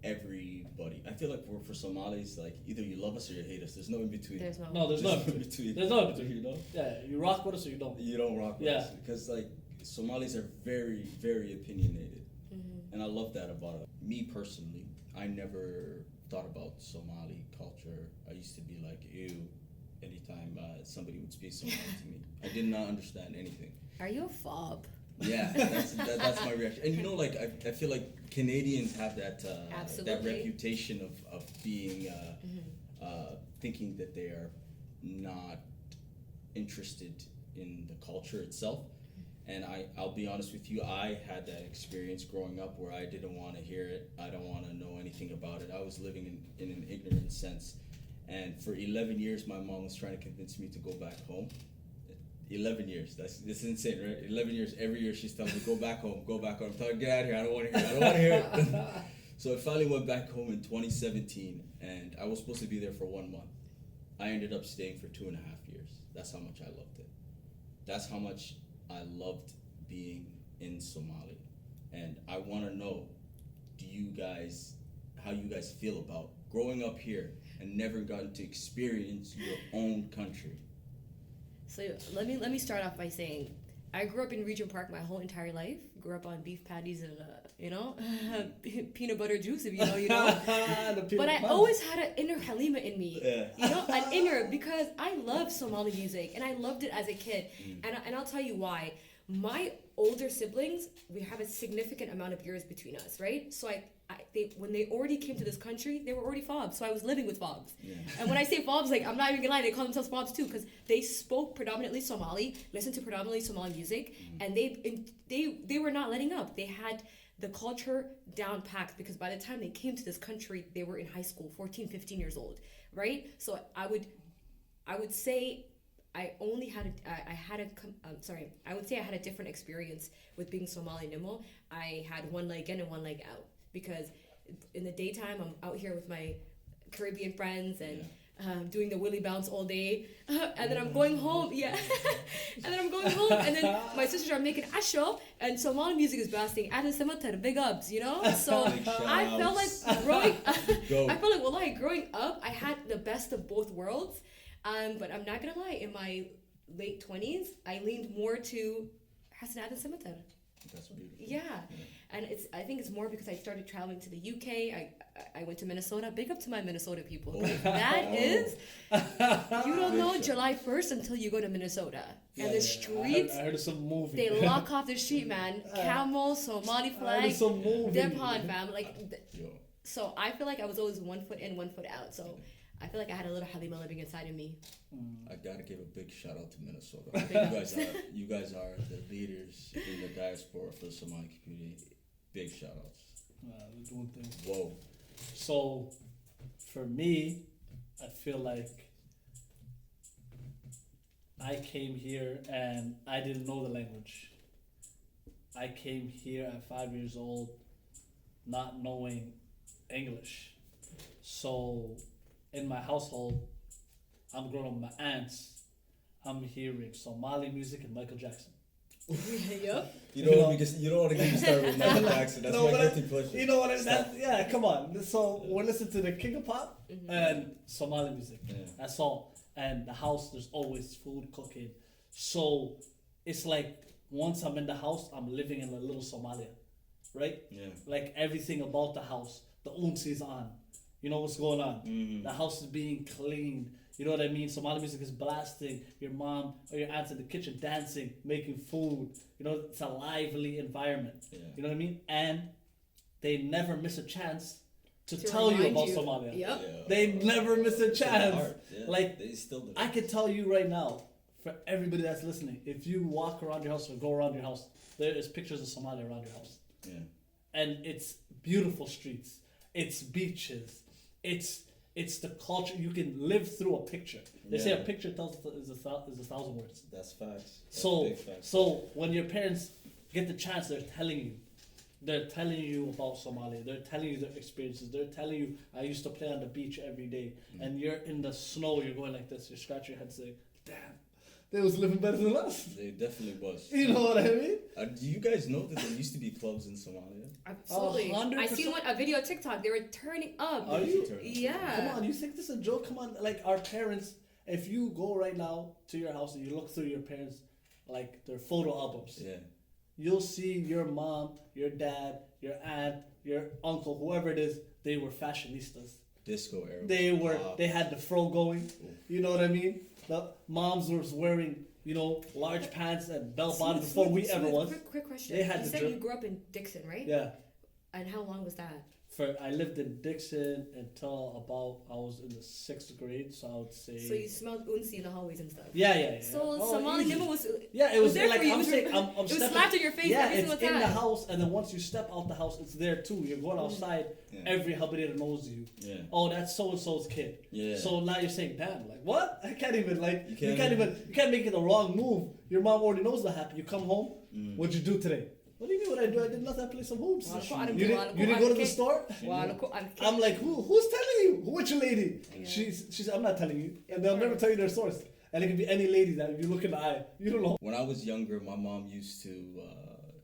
everybody. I feel like for Somalis, like either you love us or you hate us. There's no in between. there's no. No, there's no in between. between. There's no in between. You know, Yeah, you rock with us or you don't. you don't rock with Yeah. us because like Somalis are very, very opinionated, Mhm. and I love that about it. Me personally, I never thought about Somali culture. I used to be like, ew, anytime somebody would speak Somali to me. I did not understand anything. Are you a fob? Yeah, that's my reaction. And you know, like I feel like Canadians have that that Absolutely. reputation of being Mm-hmm. thinking that they are not interested in the culture itself. And I'll be honest with you, I had that experience growing up where I didn't want to hear it. I don't want to know anything about it. I was living in an ignorant sense. And for 11 years, my mom was trying to convince me to go back home. 11 years. This is insane, right? 11 years. Every year she's telling me, go back home, go back home. I'm telling her, get out of here. I don't want to hear it. I don't want to hear it. So I finally went back home in 2017, and I was supposed to be there for 1 month. I ended up staying for 2.5 years. That's how much I loved it. That's how much I loved being in Somali. And I want to know, how you guys feel about growing up here and never gotten to experience your own country. So let me start off by saying, I grew up in Regent Park my whole entire life. Grew up on beef patties and peanut butter juice, if you know, you know. But I always had an inner Halima in me, Yeah. you know, an inner, because I love Somali music and I loved it as a kid. And I'll tell you why. My older siblings, we have a significant amount of years between us, right? So when they already came to this country, they were already fobs. So I was living with fobs. Yeah. And when I say fobs, like, I'm not even gonna lie, they call themselves fobs too, because they spoke predominantly Somali, listened to predominantly Somali music, and they were not letting up. They had the culture down packed, because by the time they came to this country, they were in high school, 14, 15 years old, right? So I would say I would say I had a different experience with being Somali Nimo. I had one leg in and one leg out, because in the daytime I'm out here with my Caribbean friends and doing the willy bounce all day, and then I'm going home, and then my sisters are making asho, and Somali music is blasting. Adan Samatar, big ups, you know. So I felt like growing up, I had the best of both worlds. But I'm not gonna lie, in my late 20s, I leaned more to Hassan Adan Samatar. That's beautiful. Yeah. And I think it's more because I started traveling to the UK. I went to Minnesota. Big up to my Minnesota people. That is, you don't know July 1st until you go to Minnesota. And the streets, I heard of some movie. they lock off the street, man. Camel, Somali I heard flag, of some movie. Depon fam. Yo. So I feel like I was always 1 foot in, 1 foot out. So I feel like I had a little Halima living inside of me. I gotta give a big shout out to Minnesota. Big you guys are the leaders in the diaspora for the Somali community. Big shout outs. They're doing things. Whoa. So, for me, I feel like I came here and I didn't know the language. I came here at 5 years old, not knowing English. So, in my household, I'm growing up with my aunts. I'm hearing Somali music and Michael Jackson. Yep. You don't want to get me started with Michael Jackson. That's No, my but guilty pleasure. You know what I mean? Yeah, come on. So we're listening to the King of Pop and Somali music. Yeah. That's all. And the house, there's always food cooking. So it's like once I'm in the house, I'm living in a little Somalia, right? Yeah. Like everything about the house, the unsi is on. You know what's going on. The house is being cleaned. You know what I mean? Somali music is blasting. Your mom or your aunt's in the kitchen dancing, making food. You know, it's a lively environment. Yeah. You know what I mean? And they never miss a chance to To tell you remind about you. Somalia. Yep. Yeah. They never miss a It's in the chance. heart. Yeah. Like, they still do. I can tell you right now, for everybody that's listening, if you walk around your house or go around your house, there is pictures of Somalia around your house. Yeah. And it's beautiful streets. It's beaches. It's the culture. You can live through a picture. They say a Yeah. picture tells is a thousand words. That's facts. That's So big facts. so when your parents get the chance, they're telling you. They're telling you about Somalia. They're telling you their experiences. They're telling you, I used to play on the beach every day. And you're in the snow, you're going like this. You scratch your head saying, damn, they was living better than us. They definitely was. You know what I mean? Do you guys know that there used to be clubs in Somalia? Absolutely. 100%. I seen a video on TikTok. They were turning up. Are you? Yeah. Come on, you think this is a joke? Come on, like our parents, if you go right now to your house and you look through your parents, like their photo albums, Yeah. you'll see your mom, your dad, your aunt, your uncle, whoever it is, they were fashionistas. Disco era. They had the fro going. You know what I mean? The moms was wearing, large pants and bell bottoms before we ever was. Quick question. They had You the said drip. you grew up in Dixon, right? Yeah. And how long was that? I lived in Dixon until about I was in the 6th grade, so I would say. So you smelled unsi in the hallways and stuff. Yeah. So Oh, Somali easy. Nima was. Yeah, it was there like for you. I'm It was- saying, I'm it was stepping. slapped in your face Yeah, every it's single in the time. house, and then once you step out the house, it's there too. You're going outside, Yeah. every habanero knows you. Yeah. Oh, that's so and so's kid. Yeah. So now you're saying, damn, like what? I can't even like. You You can't can't make it the wrong move. Your mom already knows what happened. You come home. What'd you do today? What do you mean? What I do? I did nothing. I played some hoops. You didn't go to the store. I'm like, who's telling you? Which lady? Yeah. She's. I'm not telling you, and they'll never tell you their source. And it can be any lady that you look in the eye, you don't know. When I was younger, my mom used to.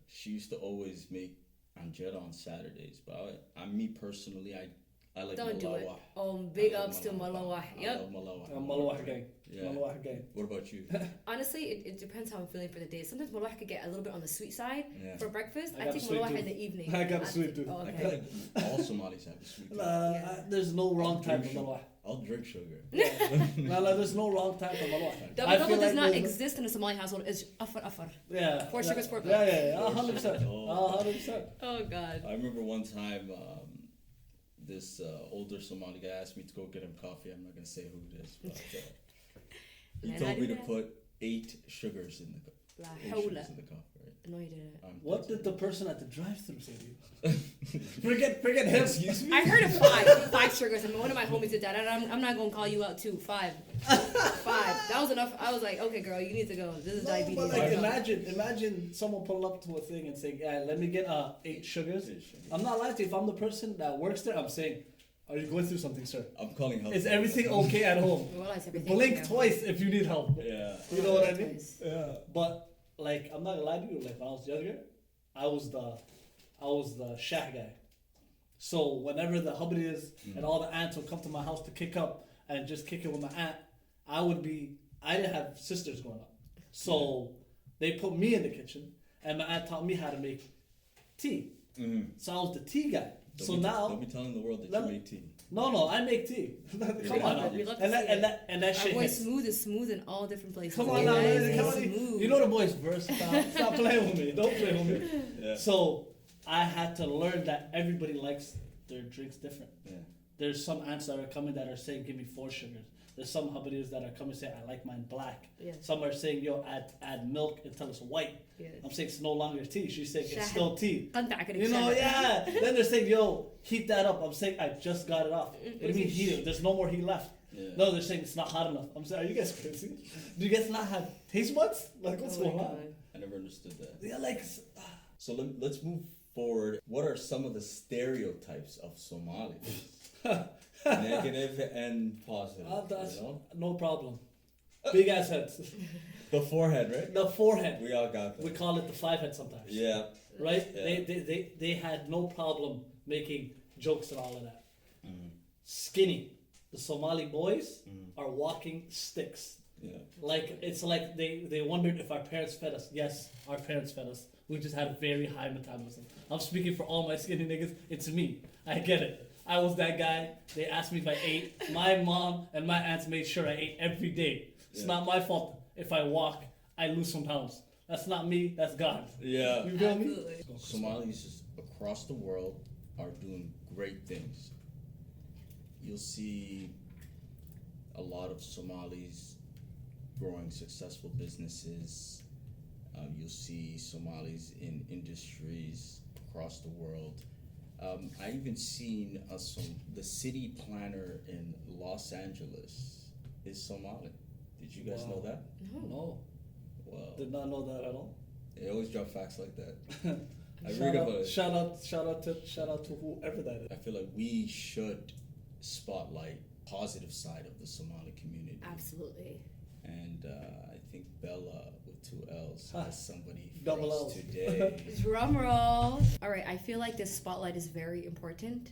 She used to always make anjera on Saturdays, but me personally, I like Don't do it. malawah. Big I love ups to malawah. Malawah. I Yep. love malawah. Malawah gang. Yeah. Malawah gang. What about you? Honestly, it depends how I'm feeling for the day. Sometimes malawah could get a little bit on the sweet side Yeah. for breakfast. I I got take a sweet malawah in tooth. the evening. I got a sweet tooth. Oh, I okay. feel like all Somalis have a sweet tooth. Yeah. There's no wrong time for Drink malawah. I'll drink sugar. No, there's no wrong time for malawah. Double I double feel does like not there's- exist in a Somali household. It's afar. Yeah. 4 sugars, 4 Yeah, pills. 100%. Oh. 100%. Oh God. I remember one time this older Somali guy asked me to go get him coffee. I'm not gonna say who it is, but he Man, told I me do to that. put 8 sugars in the La 8 hawla. sugars in the coffee. Right? No, you didn't. What did the person at the drive-thru say to you? forget him. Excuse me? I heard of 5 sugars, and one of my homies did that. And I'm not gonna call you out too. 5. That was enough. I was like, okay, girl, you need to go. This is No, diabetes. but like, Like, imagine someone pulling up to a thing and saying, "Yeah, let me get 8 sugars." 8 sugars. I'm not lying to you. If I'm the person that works there, I'm saying, "Are you going through something, sir? I'm calling help. Is everything okay at home? well, it's everything. Blink yeah. twice if you need help." Yeah. You know what I mean? Twice. Yeah. But like, I'm not gonna lie to you. Like when I was younger, I was the shack guy. So whenever the hubby is and all the aunts would come to my house to kick up and just kick it with my aunt, I didn't have sisters growing up, so they put me in the kitchen, and my aunt taught me how to make tea. Mm-hmm. So I was the tea guy. Don't be telling the world that Let you me- made tea. No, I make tea. Come on now. We love to And see it. that Our shit boy hits. Smooth is smooth in all different places. Come on You now, guys, man. he's Come on. smooth. You know the boy's versatile. Stop playing with me. Don't play with me. Yeah. So I had to learn that everybody likes their drinks different. Yeah. There's some aunts that are coming that are saying, give me 4 sugars. There's some habaneros that are coming saying, I like mine black. Yeah. Some are saying, yo, add milk until it's white. Yeah. I'm saying it's no longer tea. She's saying it's Shahad. still tea. قنطع كده You know, بشهد. yeah. Then they're saying, yo, heat that up. I'm saying, I just got it off. What do you mean heat it? There's no more heat left. Yeah. No, they're saying it's not hot enough. I'm saying, are you guys crazy? Do you guys not have taste buds? Like, what's Oh my going on? God. I never understood that. Yeah, like, So let's move forward. What are some of the stereotypes of Somalis? Negative and positive. that's you know? no problem. Big ass heads. The forehead, right? The forehead. We all got that. We call it the 5 head sometimes. Yeah. Right? Yeah. They had no problem making jokes and all of that. Mm. Skinny. The Somali boys are walking sticks. Yeah. Like it's like they wondered if our parents fed us. Yes, our parents fed us. We just had a very high metabolism. I'm speaking for all my skinny niggas. It's me. I get it. I was that guy. They asked me if I ate. My mom and my aunts made sure I ate every day. It's not my fault if I walk, I lose some pounds. That's not me. That's God. Yeah. You feel me? Absolutely. Somalis just across the world are doing great things. You'll see a lot of Somalis growing successful businesses. You'll see Somalis in industries across the world. I even seen the city planner in Los Angeles is Somali. Did you guys know that? No. Well, Did not know that at all. they always drop facts like that. I Shout read out, about it. shout out to whoever that is. I feel like we should spotlight positive side of the Somali community. Absolutely. And I think Bella with 2 L's has somebody for Double us L's. today. Drum roll. All right, I feel like this spotlight is very important,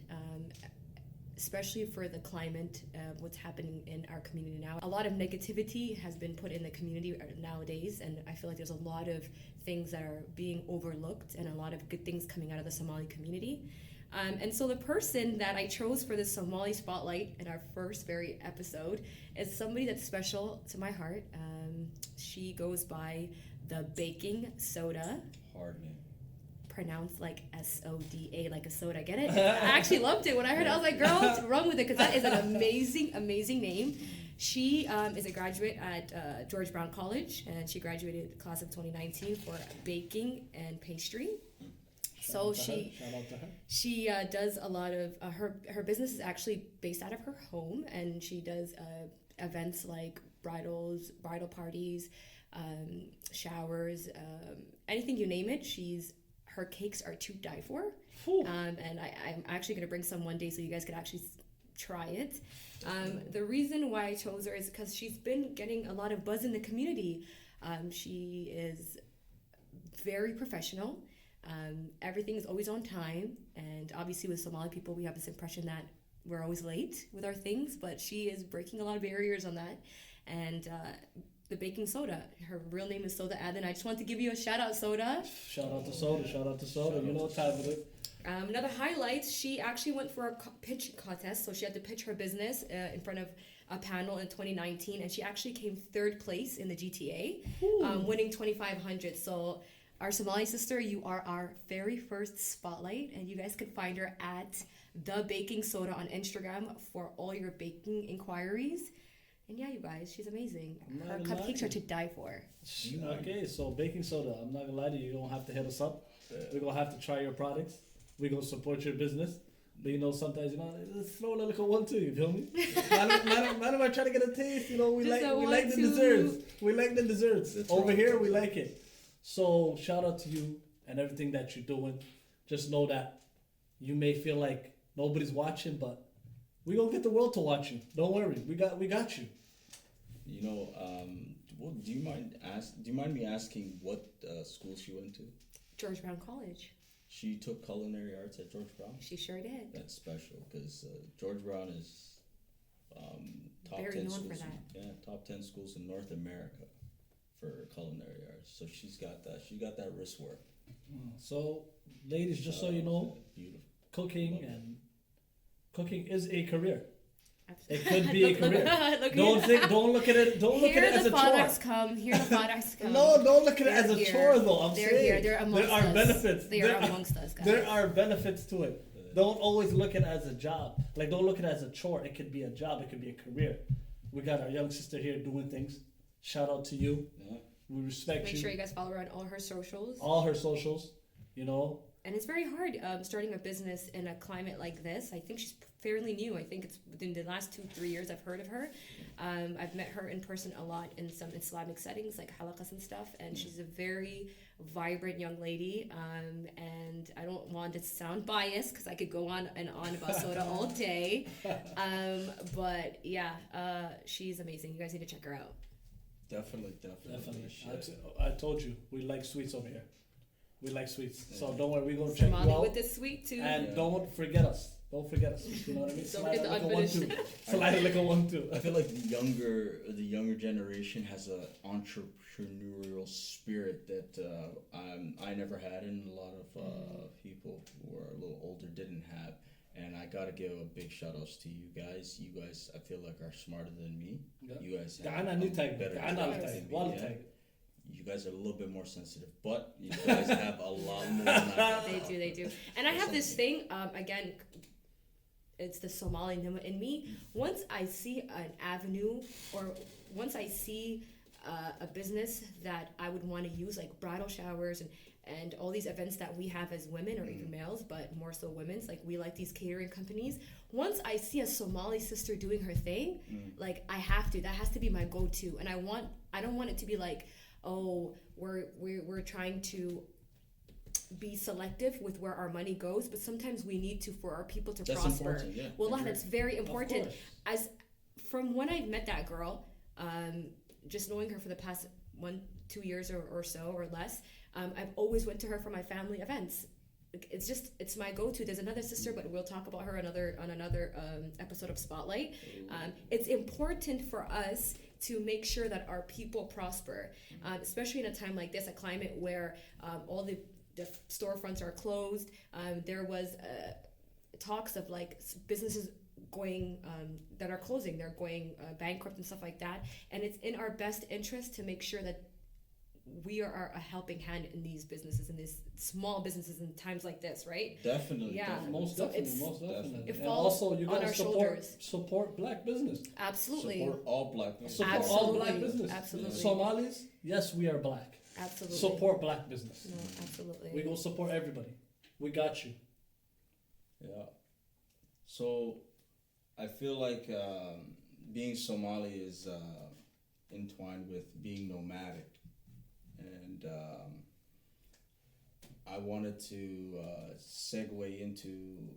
especially for the climate of what's happening in our community now. A lot of negativity has been put in the community nowadays, and I feel like there's a lot of things that are being overlooked and a lot of good things coming out of the Somali community. And so the person that I chose for the Somali Spotlight in our first very episode is somebody that's special to my heart. She goes by the Baking Soda, Hard name. pronounced like SODA, like a soda. Get it? I actually loved it when I heard it. I was like, girl, what's wrong with it? Because that is an amazing, amazing name. She is a graduate at George Brown College, and she graduated class of 2019 for baking and pastry. So Shout out to her. she does a lot of her business is actually based out of her home, and she does events like bridal parties, showers, anything you name it. Her cakes are to die for. And I'm actually gonna bring some one day so you guys could actually try it. The reason why I chose her is because she's been getting a lot of buzz in the community. She is very professional. Everything is always on time, and obviously with Somali people we have this impression that we're always late with our things, but she is breaking a lot of barriers on that. And the Baking Soda, her real name is Soda Aden. I just want to give you a shout out, Soda. Shout out to Soda. You know what time it is. Another highlight, she actually went for a pitch contest, so she had to pitch her business in front of a panel in 2019, and she actually came 3rd place in the GTA, winning 2,500. So our Somali sister, you are our very first spotlight, and you guys can find her at The Baking Soda on Instagram for all your baking inquiries. And yeah, you guys, she's amazing. Her cupcakes are to die for. Okay, so baking soda. I'm not gonna lie to you. You're gonna have to hit us up. We're gonna have to try your products. We're gonna support your business. But sometimes let's throw a little one too. You feel me? Man, I try to get a taste. We like the desserts. We like the desserts. That's Over right. here, we like it. So shout out to you and everything that you're doing. Just know that you may feel like nobody's watching, but we gonna get the world to watch you. Don't worry, we got you. Do you mind me asking what school she went to? George Brown College. She took culinary arts at George Brown. She sure did. That's special because George Brown is top Very 10 known schools. for that. Top 10 schools in North America for culinary arts. So she's got that. She got that wrist work. So, ladies, just so you know, Beautiful. cooking is a career. Absolutely. It could be a career. Don't look at it. Don't look at it as a chore. Here the fathers come. No, don't look at it They're as a here. chore though. They're saying here. They're amongst there are us. benefits. They are amongst us, guys. There are benefits to it. Don't always look at it as a job. Like don't look at it as a chore. It could be a job. It could be a career. We got our young sister here doing things. Shout out to you. Yeah. We respect Make sure you guys follow her on all her socials. All her socials. And it's very hard starting a business in a climate like this. I think she's fairly new. I think it's within the last 2-3 years I've heard of her. I've met her in person a lot in some Islamic settings like halakas and stuff, and she's a very vibrant young lady. And I don't want to sound biased because I could go on and on about soda all day. But yeah, she's amazing. You guys need to check her out. Definitely. I told you we like sweets over here. We like sweets, so don't worry. We're gonna check you Somali out. with the sweet too. And Yeah. don't forget us. Don't forget us. You know what I mean? Don't forget the like a unfinished. 1-2. Slide like a 1-2. I feel like the younger generation has a entrepreneurial spirit that I never had, and a lot of people who are a little older didn't have. And I gotta give a big shout outs to you guys. You guys, I feel like, are smarter than me. Yeah. You guys have تعال a نتاج better تعال intellect نتاج than me, والله yeah. تاج. You guys are a little bit more sensitive, but you guys have a lot more than I have. They do. And I have this thing, again, it's the Somali in me. Once I see an avenue, or once I see a business that I would want to use, like bridal showers and all these events that we have as women, or even males, but more so women's, like we like these catering companies. Once I see a Somali sister doing her thing, like I have to, that has to be my go-to. And I don't want it to be like, oh, we're trying to be selective with where our money goes, but sometimes we need to, for our people to That's prosper. important, yeah. Wallah, that's very important. course. As from when I met that girl, just knowing her for the past 1-2 years or so or less, I've always went to her for my family events. It's my go-to. There's another sister, but we'll talk about her on another episode of Spotlight. It's important for us to make sure that our people prosper, especially in a time like this, a climate where all the storefronts are closed. There was talks of like businesses going that are closing, they're going bankrupt and stuff like that. And it's in our best interest to make sure that we are a helping hand in these businesses, in these small businesses in times like this, right? Definitely. Yeah. Definitely. Most So definitely, it's- most definitely. it And falls also, you on gotta our support shoulders. support black business. Absolutely. Support all black people. Support all Absolutely. black business. Absolutely. Somalis, yes, we are black. Absolutely. Support black business. No, absolutely. We gonna support everybody. We got you. Yeah. So, I feel like being Somali is entwined with being nomadic, and I wanted to segue into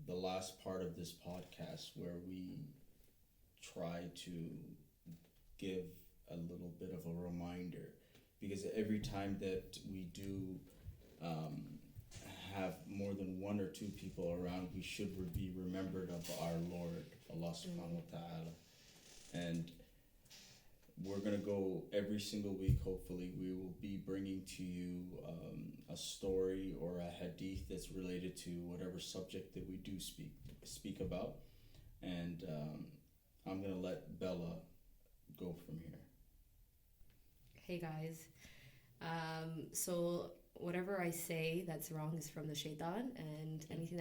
the last part of this podcast where we try to give a little bit of a reminder, because every time that we do have more than one or two people around, we should be remembered of our Lord, Allah subhanahu wa ta'ala. And we're going to go every single week, hopefully. We will be bringing to you a story or a hadith that's related to whatever subject that we do speak about. And I'm going to let Bella go from here. Hey guys. So whatever I say that's wrong is from the shaitan, and anything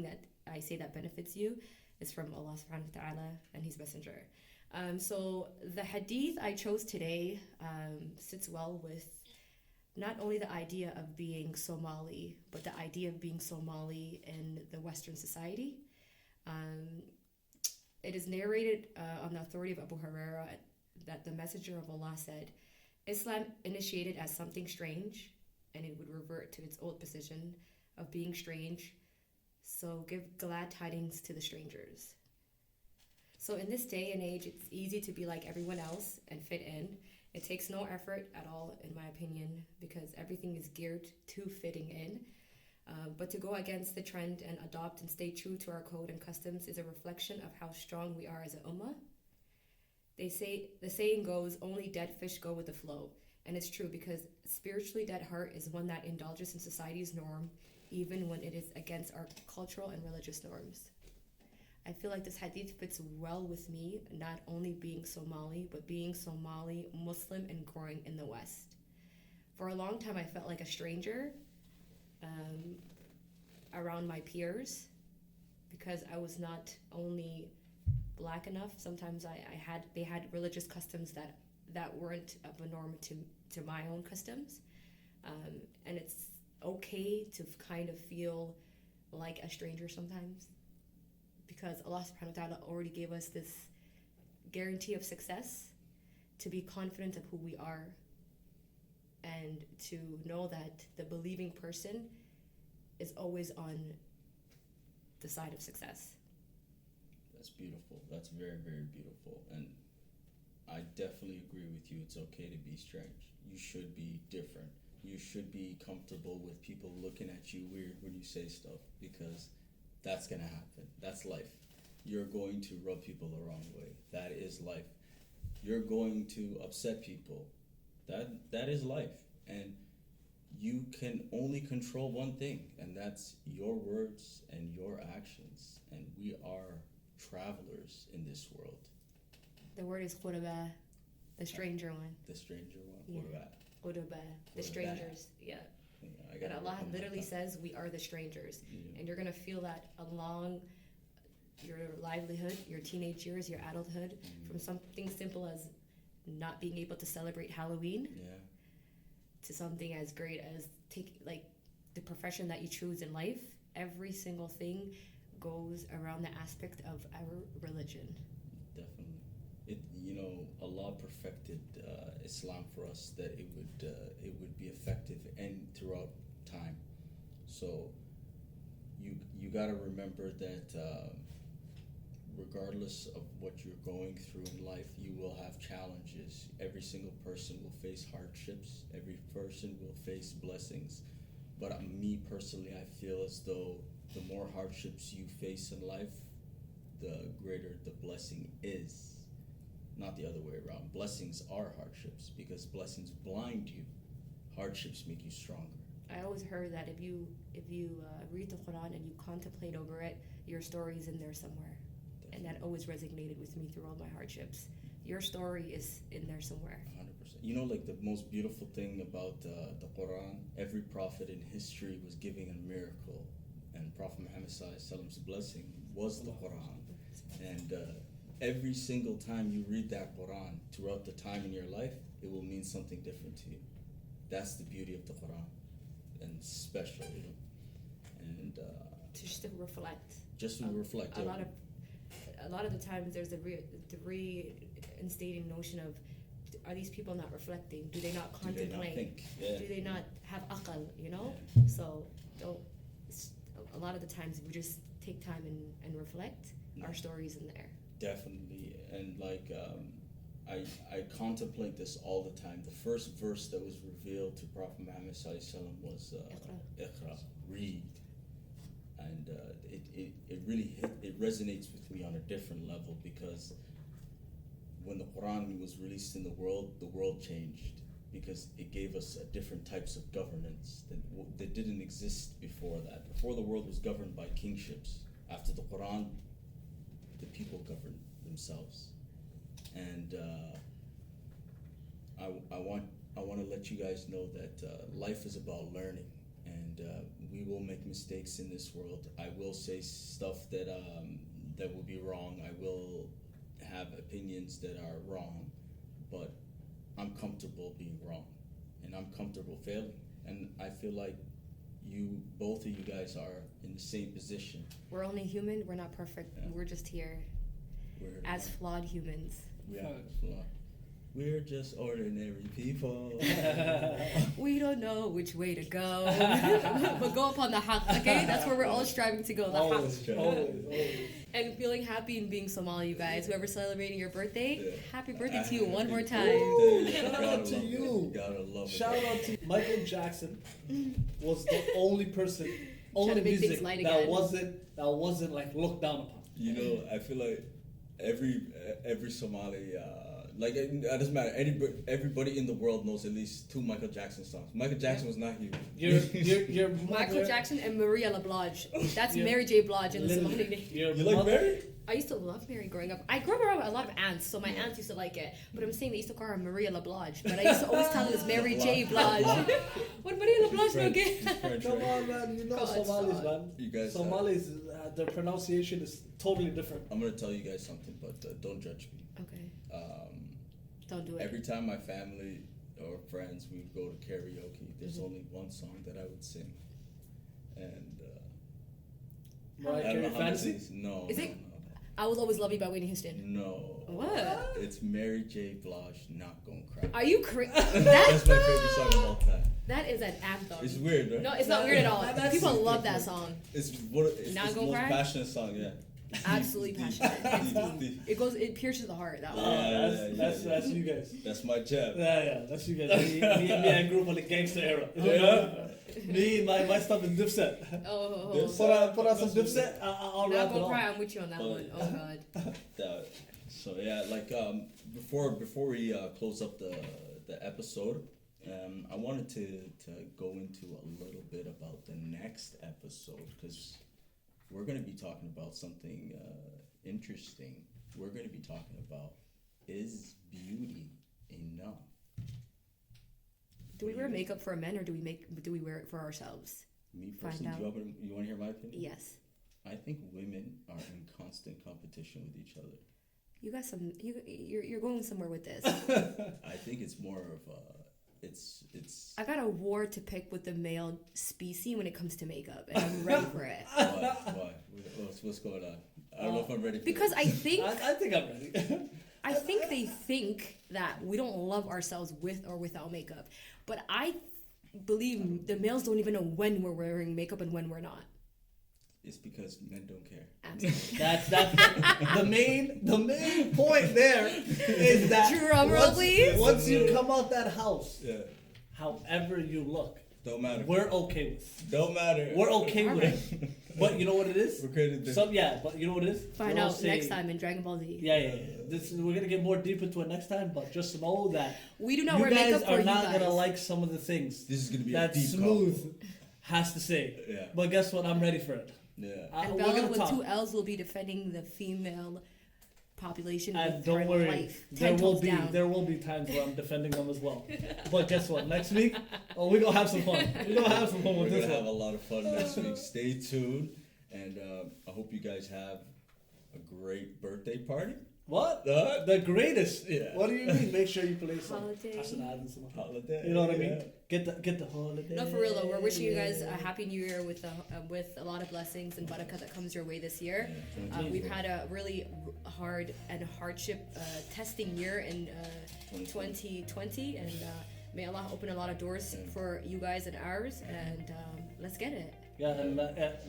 that I say that benefits you is from Allah subhanahu wa ta'ala and his messenger. So the hadith I chose today sits well with not only the idea of being Somali, but the idea of being Somali in the Western society. It is narrated on the authority of Abu Huraira that the Messenger of Allah said, Islam initiated as something strange, and it would revert to its old position of being strange. So give glad tidings to the strangers. So in this day and age, it's easy to be like everyone else and fit in. It takes no effort at all, in my opinion, because everything is geared to fitting in. But to go against the trend and adopt and stay true to our code and customs is a reflection of how strong we are as an ummah. The saying goes, only dead fish go with the flow. And it's true, because spiritually dead heart is one that indulges in society's norm, even when it is against our cultural and religious norms. I feel like this hadith fits well with me, not only being Somali, but being Somali, Muslim, and growing in the West. For a long time, I felt like a stranger around my peers, because I was not only Black enough. Sometimes they had religious customs that weren't of a norm to my own customs, and it's okay to kind of feel like a stranger sometimes, because Allah subhanahu wa ta'ala already gave us this guarantee of success, to be confident of who we are, and to know that the believing person is always on the side of success. That's beautiful. That's very, very beautiful. And I definitely agree with you. It's okay to be strange. You should be different. You should be comfortable with people looking at you weird when you say stuff, because that's gonna happen. That's life. You're going to rub people the wrong way. That is life. You're going to upset people. That is life. And you can only control one thing, and that's your words and your actions. And we are travelers in this world. The word is qurba, the stranger one. The stranger one. Yeah. What about? Qurba, the Qurba. strangers. Yeah. Yeah, I And gotta Allah work on literally that. says we are the strangers. Yeah. And you're going to feel that along your livelihood, your teenage years, your adulthood, from something simple as not being able to celebrate Halloween Yeah. to something as great as like the profession that you choose in life. Every single thing goes around the aspect of our religion. Definitely. Allah perfected Islam for us that it would be effective and throughout time. So you got to remember that regardless of what you're going through in life, you will have challenges. Every single person will face hardships. Every person will face blessings. But me personally, I feel as though the more hardships you face in life, the greater the blessing is. Not the other way around. Blessings are hardships because blessings blind you. Hardships make you stronger. I always heard that if you read the Quran and you contemplate over it, your story is in there somewhere. And that always resonated with me through all my hardships. Your story is in there somewhere. 100%. Like the most beautiful thing about the Quran, every prophet in history was giving a miracle. And Prophet Muhammad Sallallahu blessing was the Quran. And every single time you read that Quran throughout the time in your life, it will mean something different to you. That's the beauty of the Quran, and special, And Just to reflect. just to reflect. A lot of the times there's the reinstating notion of, are these people not reflecting? Do they not contemplate? Do they not think? Yeah. Do they not have aql, Yeah. So a lot of the times we just take time and reflect. Our stories in there. Definitely, and I contemplate this all the time. The first verse that was revealed to Prophet Muhammad ﷺ was Iqra, read, and it really it resonates with me on a different level, because when the Quran was released in the world changed, because it gave us different types of governance that didn't exist before that. Before, the world was governed by kingships. After the Quran, the people govern themselves. And I want to let you guys know that life is about learning, and we will make mistakes in this world. I will say stuff that will be wrong. I will have opinions that are wrong, but I'm comfortable being wrong, and I'm comfortable failing. And I feel like both of you guys are in the same position. We're only human. We're not perfect. Yeah. We're just here as flawed humans. We are flawed. We're just ordinary people. We don't know which way to go. But go upon the haq, okay? That's where we're all striving to go. The Always. And feeling happy in being Somali, you guys. Whoever's celebrating your birthday, Yeah. happy birthday to you one more time. Shout out to you. Gotta love it. Shout out to Michael Jackson. Was the only person, only to make things music light that again. wasn't like looked down upon. I feel like every Somali, it doesn't matter. Everybody in the world knows at least 2 Michael Jackson songs. Michael Jackson was not here. Your Michael mother- Jackson and Maria LaBlanche. That's Yeah. Mary J. Blige in the Literally, Somali name. your You like mother- Mary? I used to love Mary growing up. I grew up around a lot of aunts, so my aunts used to like it. But I'm saying they used to call her Maria LaBlanche. But I used to always tell them it's Mary J. Blige. What Maria LaBlanche no get? Come on, man. You know God, Somalis, son. man. You guys, Somalis, their pronunciation is totally different. I'm gonna tell you guys something, but don't judge me. Okay, don't do it. Every time my family or friends we would go to karaoke, there's only one song that I would sing, and Mariah I don't Carey know how Fantasy? this is. No, Is no, it- no, I Will Always Love You by Whitney Houston. no. What? It's Mary J. Blige, Not Gonna Cry. Are you crazy? That's my favorite song of all time. That is an anthem. It's weird, right? No, it's not weird at all. That's- People love that song. It's Not the Gonna most Cry? passionate song, yeah. Absolutely passionate. It's deep. It pierces the heart. That one. That's you guys. That's my jab. Yeah, that's you guys. Me I grew up on the gangster era. Me, my stuff is Dipset. Put on some Dipset. I'll Now rap it go all. cry. I'm with you on that one. Oh God. So yeah, like before we close up the episode, I wanted to go into a little bit about the next episode because we're going to be talking about something interesting. We're going to be talking about, is beauty enough? Do we wear makeup for men or do we wear it for ourselves? Me personally, Find out. you want to hear my opinion? Yes. I think women are in constant competition with each other. You got some. You're going somewhere with this. I think it's more of it's. I got a war to pick with the male species when it comes to makeup, and I'm ready for it. Why? What's going on? I don't know if I'm ready. Because I think I think I'm ready. I think they think that we don't love ourselves with or without makeup, but I believe the males don't even know when we're wearing makeup and when we're not. It's because men don't care. Absolutely. That's the main point there is that Drum roll, please. Once you come out that house, Yeah. however you look, Don't matter. we're okay with. Don't matter. We're okay with it. But you know what it is? We're creating this. But you know what it is? Find We're all out saying- next time in Dragon Ball Z. Yeah. We're gonna get more deep into it next time, but just know that We do not you wear guys makeup for are you not guys. gonna like some of the things This is gonna be that a deep Smooth has to say. Yeah. But guess what? I'm ready for it. Yeah. And we're Bella gonna with talk. 2 L's will be defending the female population And with don't her worry, life. there 10 will toes be down. there will be times where I'm defending them as well. But guess what? Next week, we're gonna have some fun. We're gonna have some fun We're with gonna this have a one. lot of fun next week. Stay tuned, and I hope you guys have a great birthday party. What? Huh? The greatest. Yeah. What do you mean? Make sure you play some. Holiday. Holiday. You know what I mean? Yeah. Get the holiday. No, for real though, we're wishing you guys a happy new year with a lot of blessings and barakah that comes your way this year. Yeah, We've had a really hard and hardship testing year in 2020, and may Allah open a lot of doors for you guys and ours, and let's get it. Yeah, and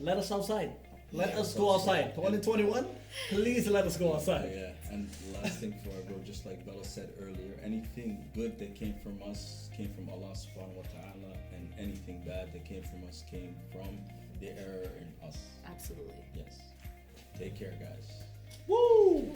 let us outside. Let us go outside. 2021, please let us go outside. Yeah, and last thing before I go, just like Bella said earlier, anything good that came from us came from Allah subhanahu wa ta'ala, and anything bad that came from us came from the error in us. Absolutely. Yes. Take care, guys. Woo!